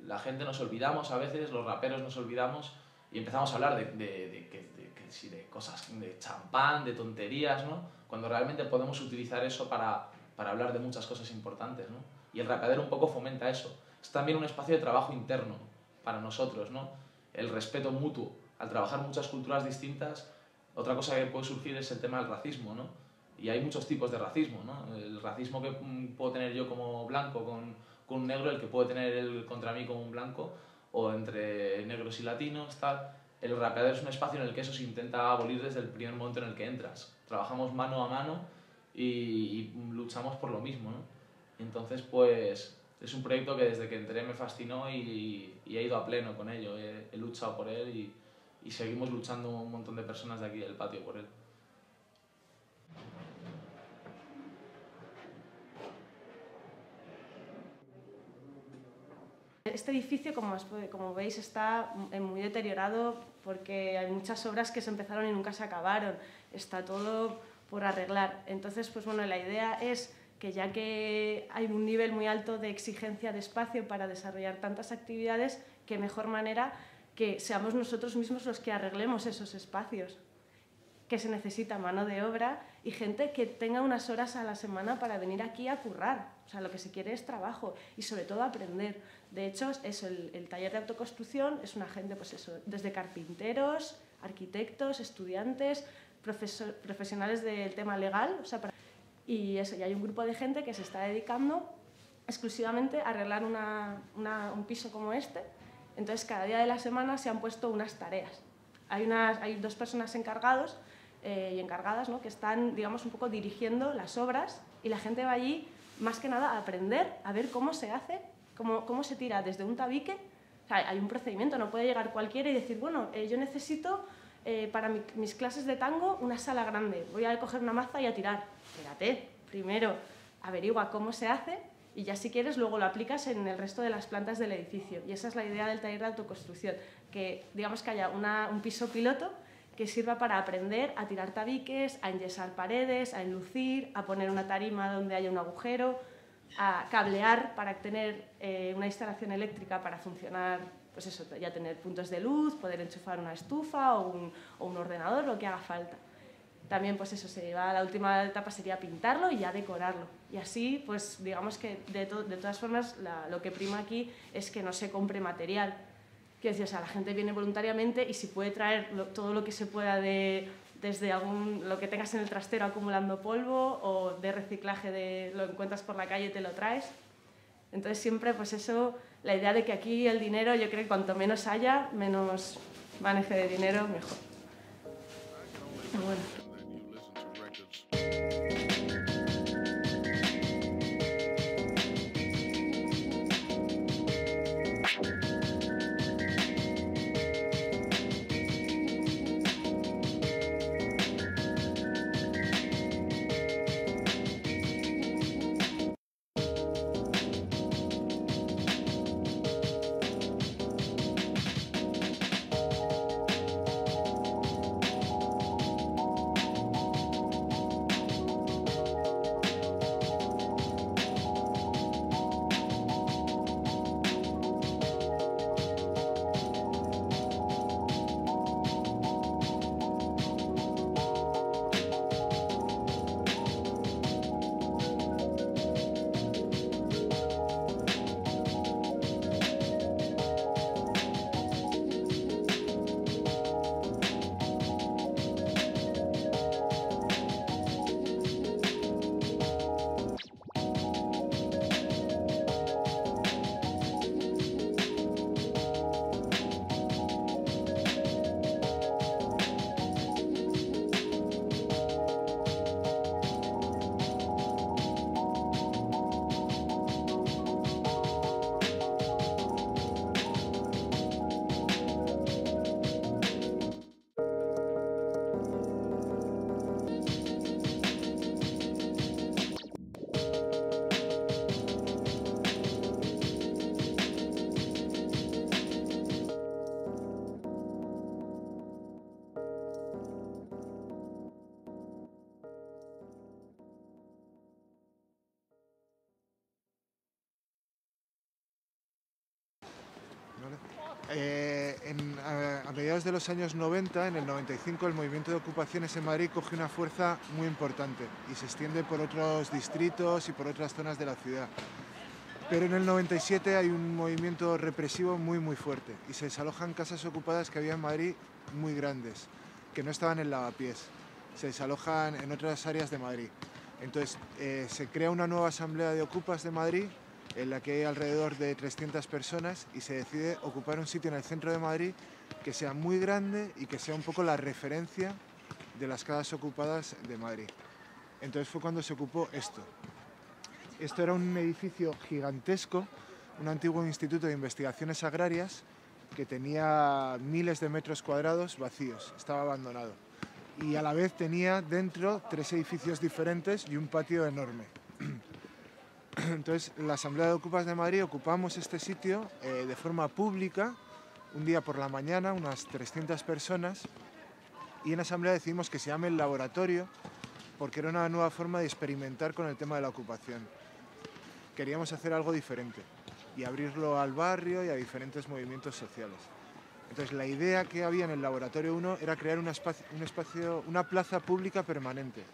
la gente nos olvidamos, a veces los raperos nos olvidamos y empezamos a hablar de cosas, de champán, de tonterías, ¿no? Cuando realmente podemos utilizar eso para hablar de muchas cosas importantes, ¿no? Y el Rapeadero un poco fomenta eso. Es también un espacio de trabajo interno para nosotros, ¿no? El respeto mutuo. Al trabajar muchas culturas distintas, otra cosa que puede surgir es el tema del racismo, ¿no? Y hay muchos tipos de racismo, ¿no? El racismo que puedo tener yo como blanco con un negro, el que puede tener él contra mí como un blanco, o entre negros y latinos, tal. El Rapeadero es un espacio en el que eso se intenta abolir desde el primer momento en el que entras. Trabajamos mano a mano y luchamos por lo mismo, ¿no? Y entonces, pues, es un proyecto que desde que entré me fascinó y he ido a pleno con ello. He luchado por él y seguimos luchando un montón de personas de aquí del patio por él. Este edificio, como veis, está muy deteriorado porque hay muchas obras que se empezaron y nunca se acabaron. Está todo por arreglar. Entonces, pues bueno, la idea es que ya que hay un nivel muy alto de exigencia de espacio para desarrollar tantas actividades, qué mejor manera que seamos nosotros mismos los que arreglemos esos espacios. que se necesita mano de obra y gente que tenga unas horas a la semana para venir aquí a currar. O sea, lo que se quiere es trabajo y sobre todo aprender. De hecho, eso, el taller de autoconstrucción es una gente, pues eso, desde carpinteros, arquitectos, estudiantes, profesionales del tema legal, o sea, y eso, y hay un grupo de gente que se está dedicando exclusivamente a arreglar un piso como este. Entonces, cada día de la semana se han puesto unas tareas. Hay 2 personas encargados y encargadas, ¿no?, que están, digamos, un poco dirigiendo las obras y la gente va allí, más que nada, a aprender, a ver cómo se hace, cómo se tira desde un tabique. O sea, hay un procedimiento, no puede llegar cualquiera y decir, bueno, yo necesito para mis clases de tango una sala grande, voy a coger una maza y a tirar. Espérate, primero averigua cómo se hace y ya si quieres luego lo aplicas en el resto de las plantas del edificio. Y esa es la idea del taller de autoconstrucción, que digamos que haya un piso piloto que sirva para aprender a tirar tabiques, a enyesar paredes, a enlucir, a poner una tarima donde haya un agujero, a cablear para tener una instalación eléctrica para funcionar, pues eso, ya tener puntos de luz, poder enchufar una estufa o un ordenador, lo que haga falta. También, pues eso, la última etapa sería pintarlo y ya decorarlo. Y así, pues digamos que de todas formas lo que prima aquí es que no se compre material. Quiero decir, o sea, la gente viene voluntariamente y si puede traer todo lo que se pueda desde lo que tengas en el trastero acumulando polvo o de reciclaje, lo encuentras por la calle y te lo traes. Entonces siempre, pues eso, la idea de que aquí el dinero, yo creo que cuanto menos haya, menos maneje de dinero, mejor. Pero bueno. A mediados de los años 90, en el 95, el movimiento de ocupaciones en Madrid coge una fuerza muy importante y se extiende por otros distritos y por otras zonas de la ciudad. Pero en el 97 hay un movimiento represivo muy fuerte y se desalojan casas ocupadas que había en Madrid muy grandes, que no estaban en Lavapiés, se desalojan en otras áreas de Madrid. Entonces se crea una nueva asamblea de ocupas de Madrid en la que hay alrededor de 300 personas y se decide ocupar un sitio en el centro de Madrid que sea muy grande y que sea un poco la referencia de las casas ocupadas de Madrid. Entonces fue cuando se ocupó esto. Esto era un edificio gigantesco, un antiguo instituto de investigaciones agrarias que tenía miles de metros cuadrados vacíos, estaba abandonado. Y a la vez tenía dentro 3 edificios diferentes y un patio enorme. Entonces, la Asamblea de Ocupas de Madrid ocupamos este sitio de forma pública, un día por la mañana, unas 300 personas, y en la Asamblea decidimos que se llame el laboratorio, porque era una nueva forma de experimentar con el tema de la ocupación. Queríamos hacer algo diferente y abrirlo al barrio y a diferentes movimientos sociales. Entonces la idea que había en el Laboratorio 1 era crear una plaza pública permanente,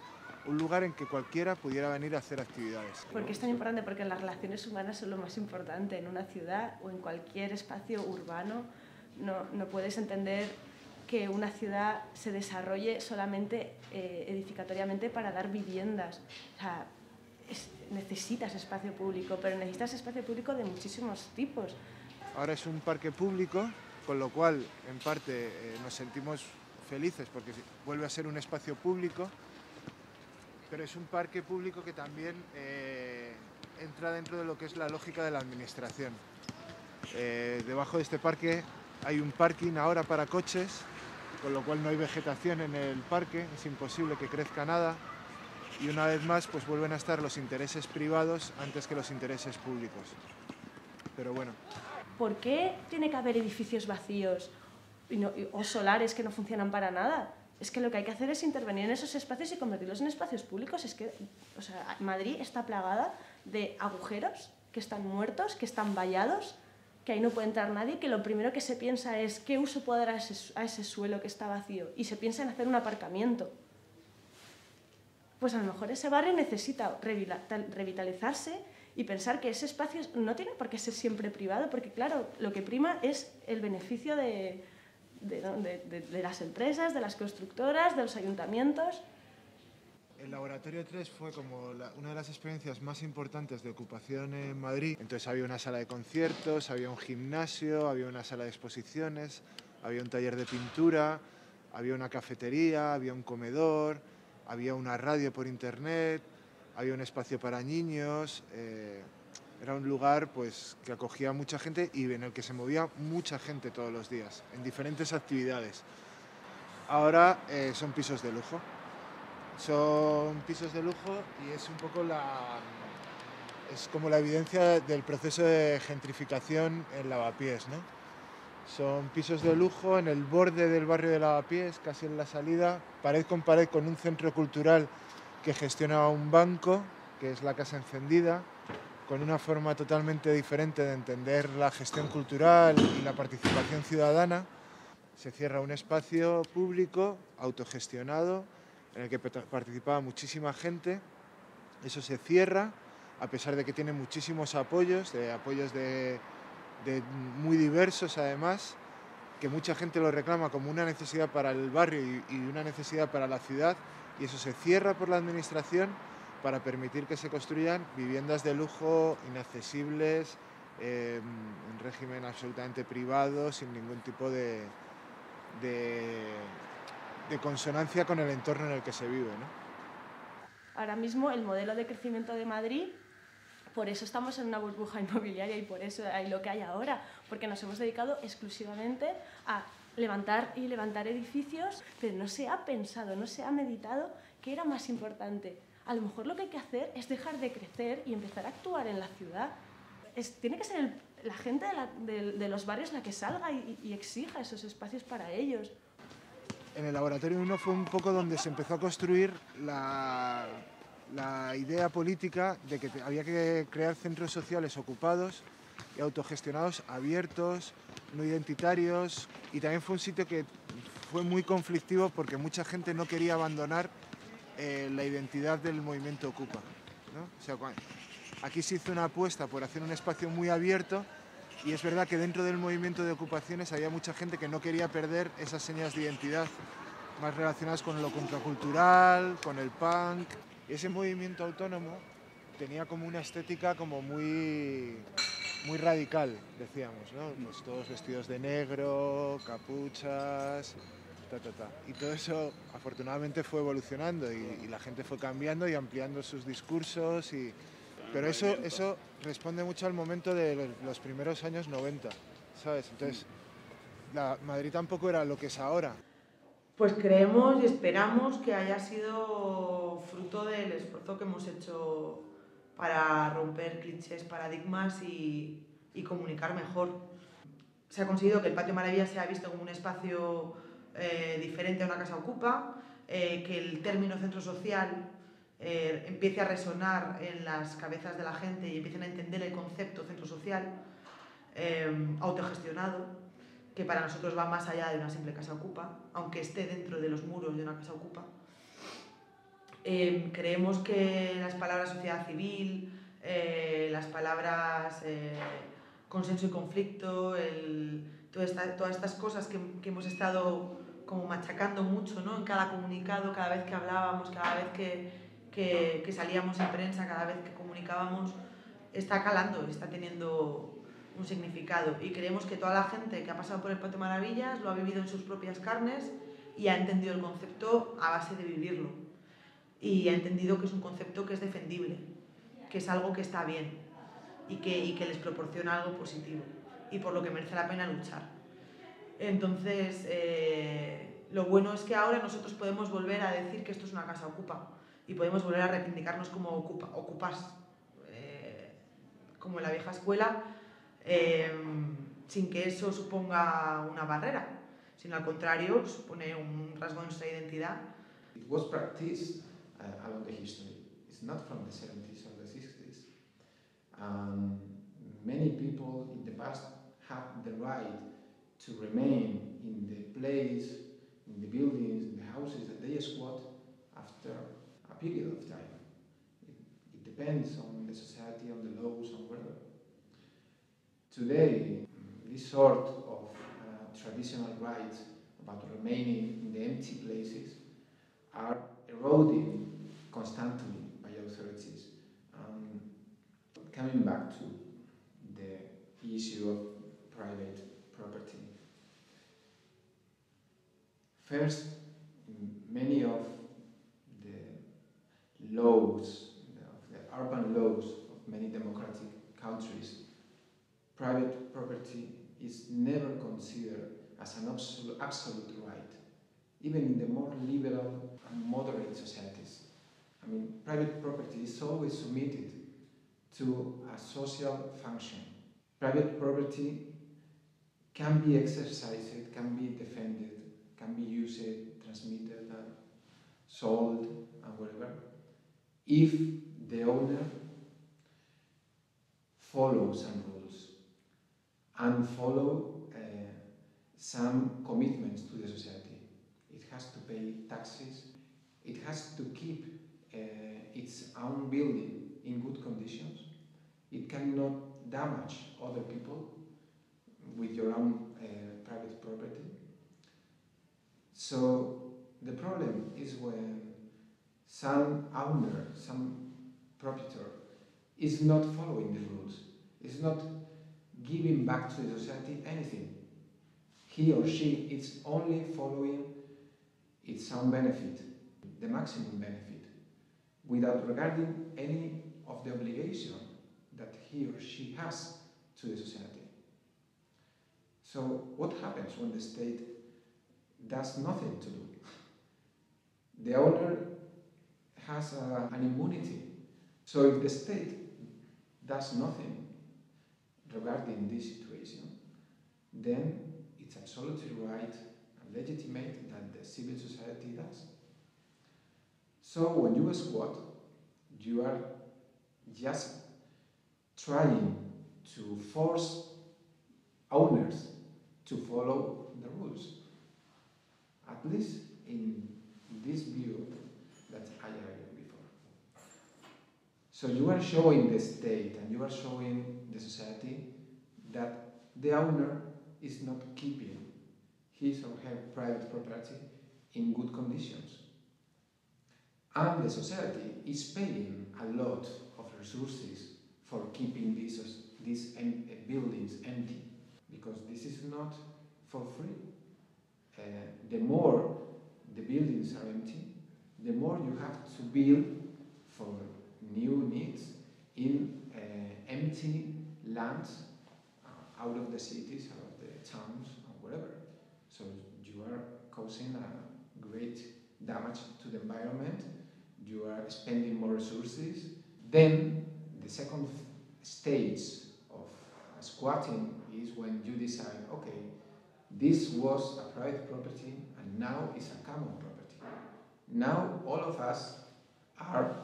un lugar en que cualquiera pudiera venir a hacer actividades. ¿Por qué es tan importante? Porque las relaciones humanas son lo más importante en una ciudad o en cualquier espacio urbano. No puedes entender que una ciudad se desarrolle solamente edificatoriamente para dar viviendas. O sea, necesitas espacio público, pero necesitas espacio público de muchísimos tipos. Ahora es un parque público, con lo cual, en parte, nos sentimos felices porque vuelve a ser un espacio público, pero es un parque público que también entra dentro de lo que es la lógica de la administración. Debajo de este parque hay un parking ahora para coches, con lo cual no hay vegetación en el parque, es imposible que crezca nada, y una vez más pues vuelven a estar los intereses privados antes que los intereses públicos. Pero bueno. ¿Por qué tiene que haber edificios vacíos o solares que no funcionan para nada? Es que lo que hay que hacer es intervenir en esos espacios y convertirlos en espacios públicos. Es que, o sea, Madrid está plagada de agujeros que están muertos, que están vallados, que ahí no puede entrar nadie, que lo primero que se piensa es qué uso puedo dar a ese suelo que está vacío, y se piensa en hacer un aparcamiento. Pues a lo mejor ese barrio necesita revitalizarse y pensar que ese espacio no tiene por qué ser siempre privado, porque claro, lo que prima es el beneficio de las empresas, de las constructoras, de los ayuntamientos. El Laboratorio 3 fue como una de las experiencias más importantes de ocupación en Madrid. Entonces había una sala de conciertos, había un gimnasio, había una sala de exposiciones, había un taller de pintura, había una cafetería, había un comedor, había una radio por internet, había un espacio para niños. Era un lugar pues, que acogía a mucha gente y en el que se movía mucha gente todos los días, en diferentes actividades. Ahora son pisos de lujo. Son pisos de lujo y es un poco es como la evidencia del proceso de gentrificación en Lavapiés, ¿no? Son pisos de lujo en el borde del barrio de Lavapiés, casi en la salida, pared con un centro cultural que gestiona un banco, que es la Casa Encendida, con una forma totalmente diferente de entender la gestión cultural y la participación ciudadana. Se cierra un espacio público, autogestionado, en el que participaba muchísima gente. Eso se cierra, a pesar de que tiene muchísimos apoyos muy diversos además, que mucha gente lo reclama como una necesidad para el barrio y una necesidad para la ciudad, y eso se cierra por la administración para permitir que se construyan viviendas de lujo inaccesibles, en régimen absolutamente privado, sin ningún tipo de consonancia con el entorno en el que se vive, ¿no? Ahora mismo el modelo de crecimiento de Madrid, por eso estamos en una burbuja inmobiliaria y por eso hay lo que hay ahora, porque nos hemos dedicado exclusivamente a levantar edificios, pero no se ha pensado, no se ha meditado qué era más importante. A lo mejor lo que hay que hacer es dejar de crecer y empezar a actuar en la ciudad. Tiene que ser la gente de los barrios la que salga y exija esos espacios para ellos. En el Laboratorio 1 fue un poco donde se empezó a construir la idea política de que había que crear centros sociales ocupados y autogestionados, abiertos, no identitarios, y también fue un sitio que fue muy conflictivo porque mucha gente no quería abandonar la identidad del movimiento Ocupa, ¿no? O sea, aquí se hizo una apuesta por hacer un espacio muy abierto, y es verdad que dentro del movimiento de ocupaciones había mucha gente que no quería perder esas señas de identidad más relacionadas con lo contracultural, con el punk. Y ese movimiento autónomo tenía como una estética como muy radical, decíamos, ¿no? Pues todos vestidos de negro, capuchas, Y todo eso afortunadamente fue evolucionando y la gente fue cambiando y ampliando sus discursos. Pero eso responde mucho al momento de los primeros años 90, ¿sabes? Entonces, Madrid tampoco era lo que es ahora. Pues creemos y esperamos que haya sido fruto del esfuerzo que hemos hecho para romper clichés, paradigmas y comunicar mejor. Se ha conseguido que el Patio Maravilla sea visto como un espacio diferente a una casa ocupa, que el término centro social empiece a resonar en las cabezas de la gente y empiecen a entender el concepto centro social autogestionado. que para nosotros va más allá de una simple casa ocupa, aunque esté dentro de los muros de una casa ocupa. Creemos que las palabras sociedad civil, las palabras consenso y conflicto, todas estas cosas que hemos estado como machacando mucho, ¿no? En cada comunicado, cada vez que hablábamos, cada vez que salíamos en prensa, cada vez que comunicábamos, está calando, está teniendo un significado. Y creemos que toda la gente que ha pasado por el Patio Maravillas lo ha vivido en sus propias carnes y ha entendido el concepto a base de vivirlo. Y ha entendido que es un concepto que es defendible, que es algo que está bien y que les proporciona algo positivo y por lo que merece la pena luchar. Entonces, lo bueno es que ahora nosotros podemos volver a decir que esto es una casa ocupa y podemos volver a reivindicarnos como ocupas, como en la vieja escuela, sin que eso suponga una barrera, sino al contrario, supone un rasgo de nuestra identidad. It was practiced along the history. It's not from the 70s or the 60s. Many people in the past had the right to remain in the place, in the buildings, in the houses that they squat after a period of time. It depends on the society, on the laws, on whatever. Today, this sort of traditional rights about remaining in the empty places are eroding constantly by authorities. Coming back to the issue of private property. First, many of the laws, of the urban laws of many democratic countries, private property is never considered as an absolute right, even in the more liberal and moderate societies. I mean, private property is always submitted to a social function. Private property can be exercised, can be defended, can be used, transmitted, sold, and whatever, if the owner follows some rules and follow some commitments to the society. It has to pay taxes, it has to keep its own building in good conditions, it cannot damage other people with your own private property. So the problem is when some owner, some proprietor is not following the rules, is not giving back to the society anything. He or she is only following its own benefit, the maximum benefit, without regarding any of the obligation that he or she has to the society. So what happens when the state does nothing to do? The owner has an immunity. So if the state does nothing regarding this situation, then it's absolutely right and legitimate that the civil society does. So when you squat, you are just trying to force owners to follow the rules, at least in this view that I argued before. So you are showing the state and you are showing the society that the owner is not keeping his or her private property in good conditions. And the society is paying a lot of resources for keeping these buildings empty, because this is not for free. The more the buildings are empty, the more you have to build for new needs in empty lands out of the cities, out of the towns, or whatever. So you are causing a great damage to the environment, you are spending more resources. Then the second stage of squatting is when you decide, okay, this was a private property and now it's a common property. Now all of us are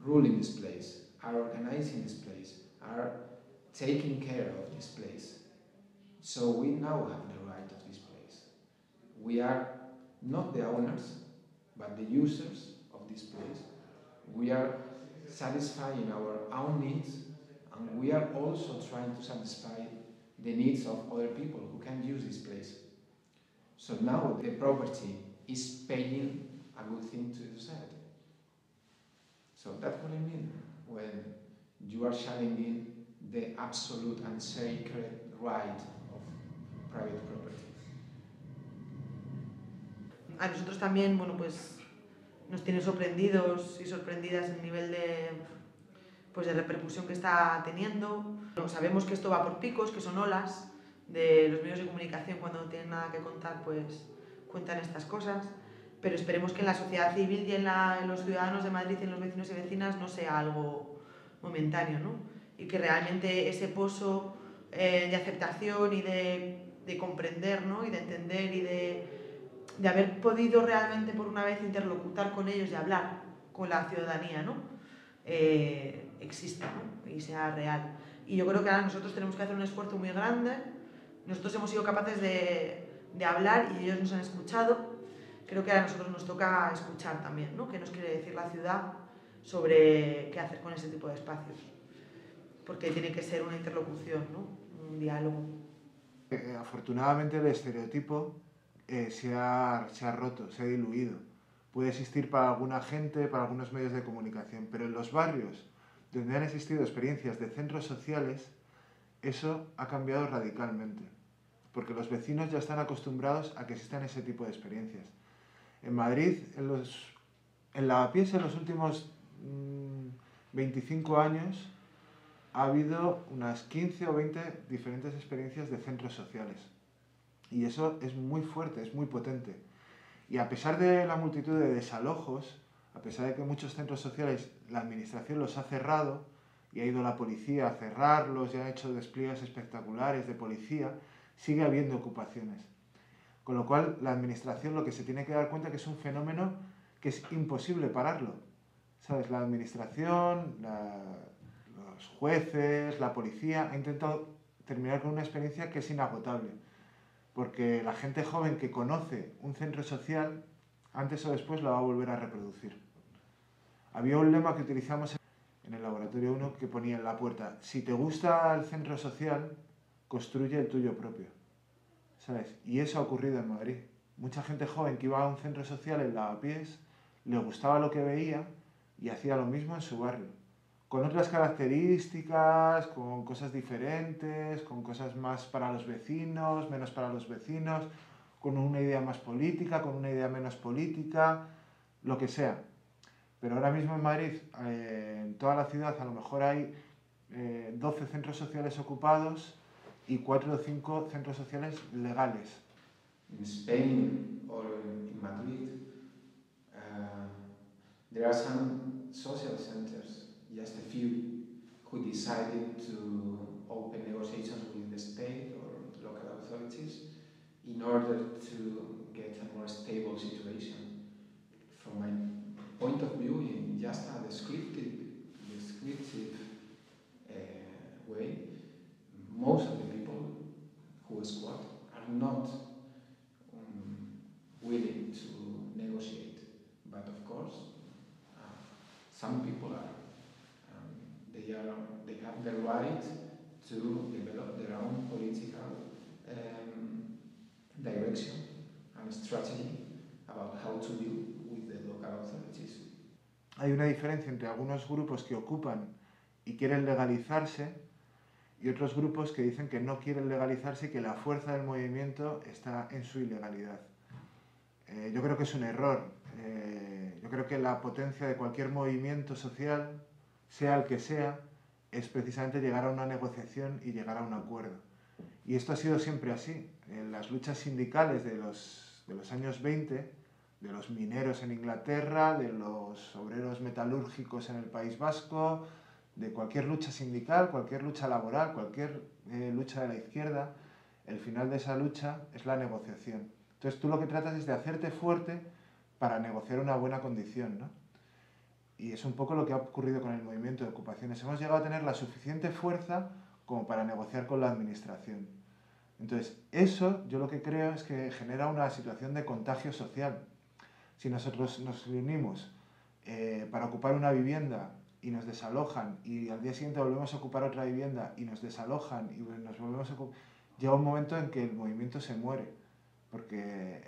ruling this place, are organizing this place, are taking care of this place. So we now have the right we are not the owners, but the users of this place. We are satisfying our own needs, and we are also trying to satisfy the needs of other people who can use this place. So now the property is paying a good thing to the society. So that's what I mean when you are challenging the absolute and sacred right of private property. A nosotros también, bueno, pues nos tiene sorprendidos y sorprendidas el nivel de repercusión que está teniendo. Sabemos que esto va por picos, que son olas de los medios de comunicación. Cuando no tienen nada que contar, pues cuentan estas cosas. Pero esperemos que en la sociedad civil y en los ciudadanos de Madrid y en los vecinos y vecinas no sea algo momentáneo, ¿no? Y que realmente ese pozo de aceptación y de comprender, ¿no? Y de entender y de haber podido realmente por una vez interlocutar con ellos y hablar con la ciudadanía, ¿no? Exista, ¿no? Y sea real. Y yo creo que ahora nosotros tenemos que hacer un esfuerzo muy grande. Nosotros hemos sido capaces de hablar y ellos nos han escuchado. Creo que ahora a nosotros nos toca escuchar también, ¿no? ¿Qué nos quiere decir la ciudad sobre qué hacer con ese tipo de espacios? Porque tiene que ser una interlocución, ¿no? Un diálogo. Afortunadamente el estereotipo se ha roto, se ha diluido. Puede existir para alguna gente, para algunos medios de comunicación, pero en los barrios donde han existido experiencias de centros sociales, eso ha cambiado radicalmente, porque los vecinos ya están acostumbrados a que existan ese tipo de experiencias. En Madrid, en Lavapiés, en los últimos 25 años, ha habido unas 15 o 20 diferentes experiencias de centros sociales. Y eso es muy fuerte, es muy potente. Y a pesar de la multitud de desalojos, a pesar de que muchos centros sociales la administración los ha cerrado y ha ido la policía a cerrarlos y han hecho despliegues espectaculares de policía, sigue habiendo ocupaciones. Con lo cual la administración lo que se tiene que dar cuenta que es un fenómeno que es imposible pararlo. ¿Sabes? La administración, los jueces, la policía ha intentado terminar con una experiencia que es inagotable. Porque la gente joven que conoce un centro social, antes o después la va a volver a reproducir. Había un lema que utilizamos en el laboratorio 1 que ponía en la puerta: si te gusta el centro social, construye el tuyo propio. ¿Sabes? Y eso ha ocurrido en Madrid. Mucha gente joven que iba a un centro social en Lavapiés, le gustaba lo que veía y hacía lo mismo en su barrio. Con otras características, con cosas diferentes, con cosas más para los vecinos, menos para los vecinos, con una idea más política, con una idea menos política, lo que sea. Pero ahora mismo en Madrid, en toda la ciudad, a lo mejor hay 12 centros sociales ocupados y 4 o 5 centros sociales legales. In Spain or in Madrid, there are some social centers, just a few, who decided to open negotiations with the state or local authorities in order to get a more stable situation. From my point of view, in just a descriptive way, most of the people who squat are not willing to negotiate. But of course, some people are. They have the right to develop their own political direction and strategy about how to deal with the local authorities. Hay una diferencia entre algunos grupos que ocupan y quieren legalizarse y otros grupos que dicen que no quieren legalizarse y que la fuerza del movimiento está en su ilegalidad. Yo creo que es un error. Yo creo que la potencia de cualquier movimiento social, sea el que sea, es precisamente llegar a una negociación y llegar a un acuerdo. Y esto ha sido siempre así. En las luchas sindicales de los años 20, de los mineros en Inglaterra, de los obreros metalúrgicos en el País Vasco, de cualquier lucha sindical, cualquier lucha laboral, cualquier lucha de la izquierda, el final de esa lucha es la negociación. Entonces tú lo que tratas es de hacerte fuerte para negociar una buena condición, ¿no? Y es un poco lo que ha ocurrido con el movimiento de ocupaciones. Hemos llegado a tener la suficiente fuerza como para negociar con la administración. Entonces, eso yo lo que creo es que genera una situación de contagio social. Si nosotros nos reunimos para ocupar una vivienda y nos desalojan y al día siguiente volvemos a ocupar otra vivienda y nos desalojan y nos volvemos a ocupar, llega un momento en que el movimiento se muere, porque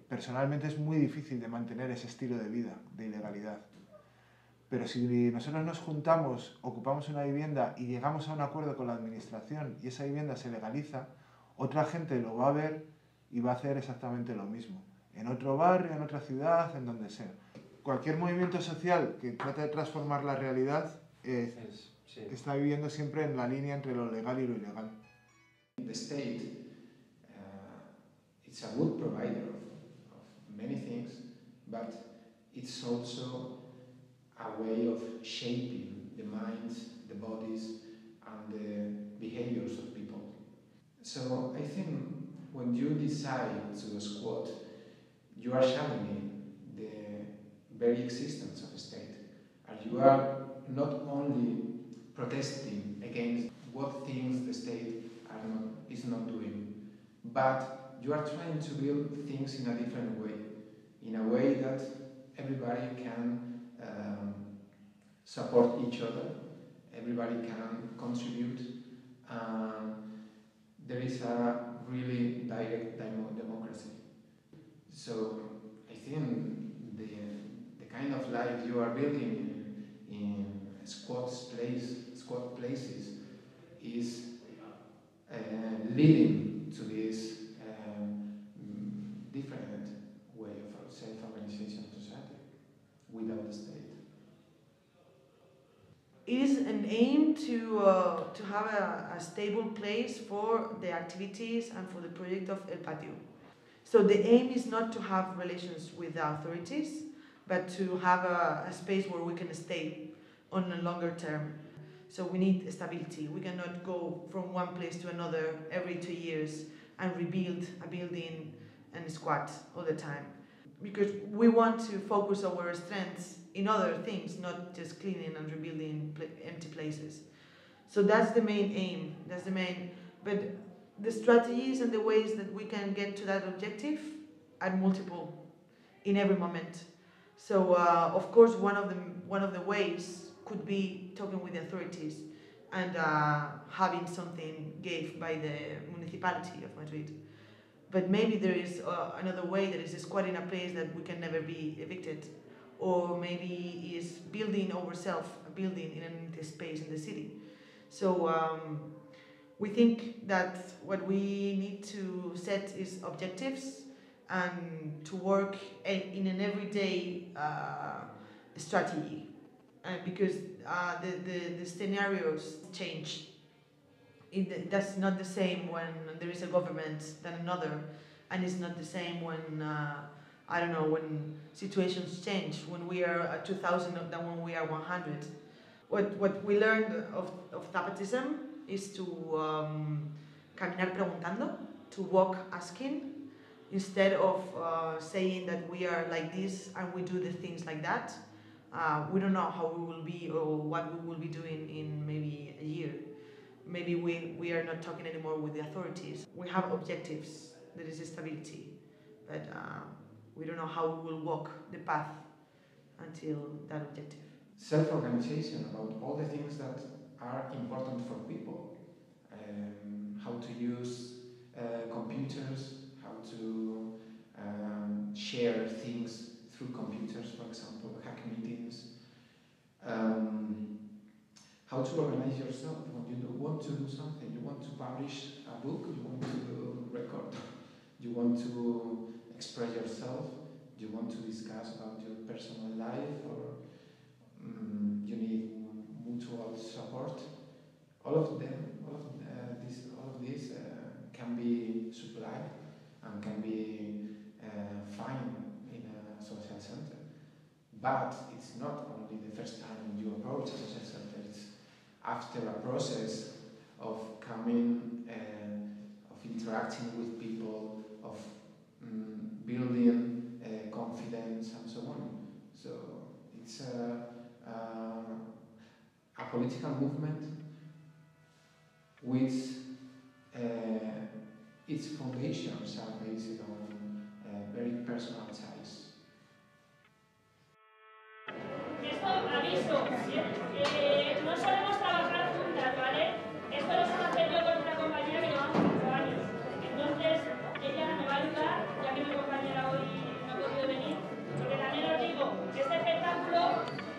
personalmente es muy difícil de mantener ese estilo de vida, de ilegalidad. Pero si nosotros nos juntamos, ocupamos una vivienda y llegamos a un acuerdo con la administración y esa vivienda se legaliza, otra gente lo va a ver y va a hacer exactamente lo mismo. En otro barrio, en otra ciudad, en donde sea. Cualquier movimiento social que trate de transformar la realidad está viviendo siempre en la línea entre lo legal y lo ilegal. The state, it's a good provider of many things, but it's also a way of shaping the minds, the bodies, and the behaviors of people. So I think when you decide to squat, you are challenging the very existence of a state, and you are not only protesting against what things the state is not doing, but you are trying to build things in a different way, in a way that everybody can support each other, everybody can contribute. There is a really direct democracy. So I think the kind of life you are building in squat places is leading to this different way of self-organization of society without the state. It is an aim to have a stable place for the activities and for the project of El Patio. So the aim is not to have relations with the authorities, but to have a space where we can stay on a longer term. So we need stability. We cannot go from one place to another every 2 years and rebuild a building and squat all the time. Because we want to focus our strengths in other things, not just cleaning and rebuilding empty places. So that's the main aim, but the strategies and the ways that we can get to that objective are multiple in every moment. So of course one of the ways could be talking with the authorities and having something gave by the municipality of Madrid. But maybe there is another way, that is squatting a place that we can never be evicted, or maybe is building ourselves a building in an empty space in the city. So we think that what we need to set is objectives and to work in an everyday strategy, because the scenarios change. That's not the same when there is a government than another, and it's not the same when I don't know, when situations change, when we are at 2000 than when we are 100. What we learned of Zapatism is to caminar preguntando, to walk asking, instead of saying that we are like this and we do the things like that. We don't know how we will be or what we will be doing in maybe a year. Maybe we are not talking anymore with the authorities. We have objectives, there is stability, but we don't know how we will walk the path until that objective. Self-organization about all the things that are important for people. How to use computers, how to share things through computers, for example, hack meetings. How to organize yourself when you want to do something. You want to publish a book, you want to record, you want to express yourself, you want to discuss about your personal life, or you need mutual support. All of this can be supplied and can be found in a social center. But it's not only the first time you approach a social center, it's after a process of coming and of interacting with people, of building confidence and so on. So it's a political movement which its foundations are based on very personal ties. Esto, aviso, no solemos trabajar juntas, ¿vale? Esto lo suelo hacer yo con una compañera que llevamos 5 años. Entonces, ella me va a ayudar, ya que mi compañera hoy no ha podido venir, porque también os digo, este espectáculo,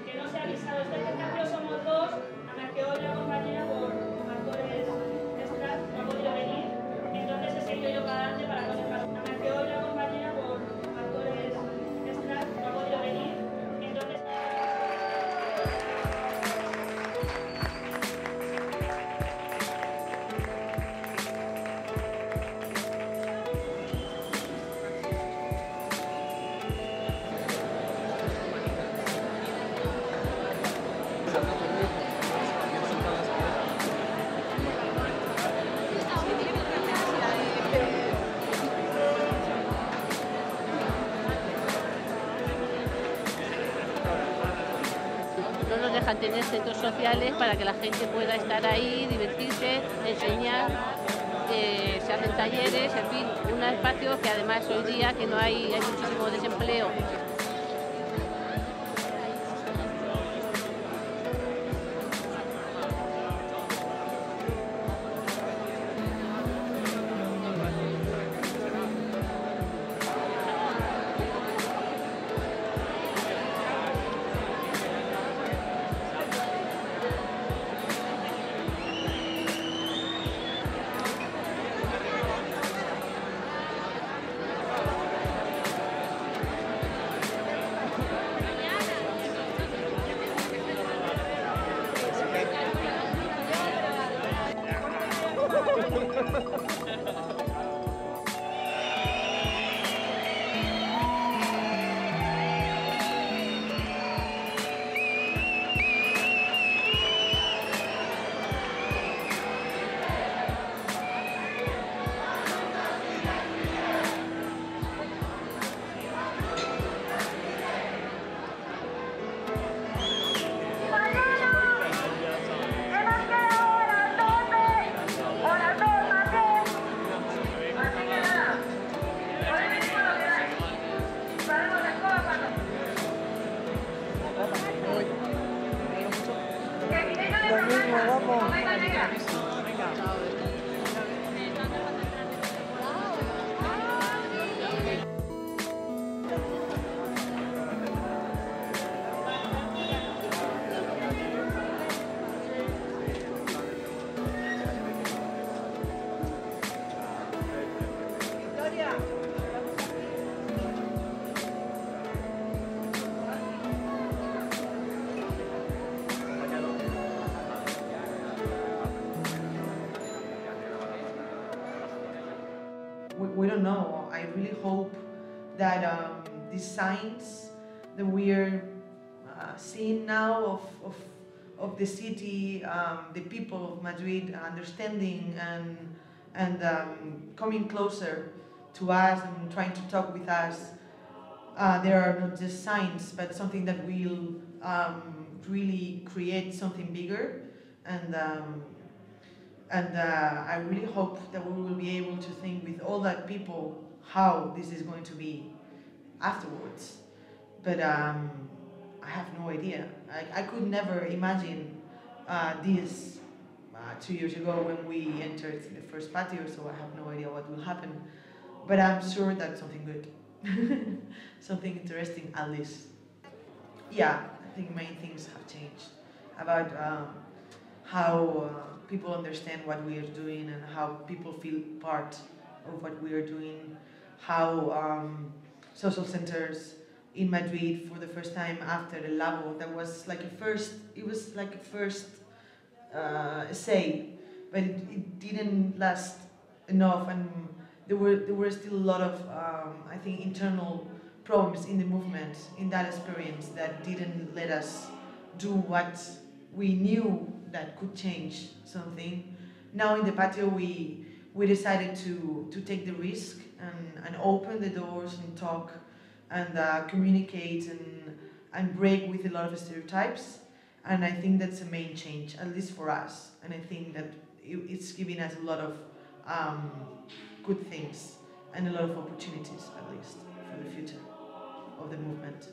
que no se ha avisado, este espectáculo somos dos, a la que hoy la compañera por actores extras no ha podido venir, entonces he seguido yo para adelante para no dejar. A la que hoy la compañera por actores extras no ha podido venir, entonces... No nos dejan tener centros sociales para que la gente pueda estar ahí, divertirse, enseñar, se hacen talleres, en fin, un espacio que además hoy día que no hay muchísimo desempleo. We don't know. I really hope that these signs that we're seeing now of the city, the people of Madrid understanding and coming closer to us and trying to talk with us, there are not just signs, but something that will really create something bigger. And I really hope that we will be able to think with all that people how this is going to be afterwards. But I have no idea. I could never imagine this 2 years ago when we entered the first patio, so I have no idea what will happen. But I'm sure that's something good. Something interesting at least. Yeah, I think many things have changed about how people understand what we are doing and how people feel part of what we are doing, how social centers in Madrid for the first time after El Labo, that was like a first, it was like a first essay, but it didn't last enough, and there were still a lot of, I think, internal problems in the movement, in that experience, that didn't let us do what we knew that could change something. Now in the patio we decided to take the risk and open the doors and talk and communicate and break with a lot of stereotypes, and I think that's a main change, at least for us, and I think that it's giving us a lot of good things and a lot of opportunities, at least, for the future of the movement.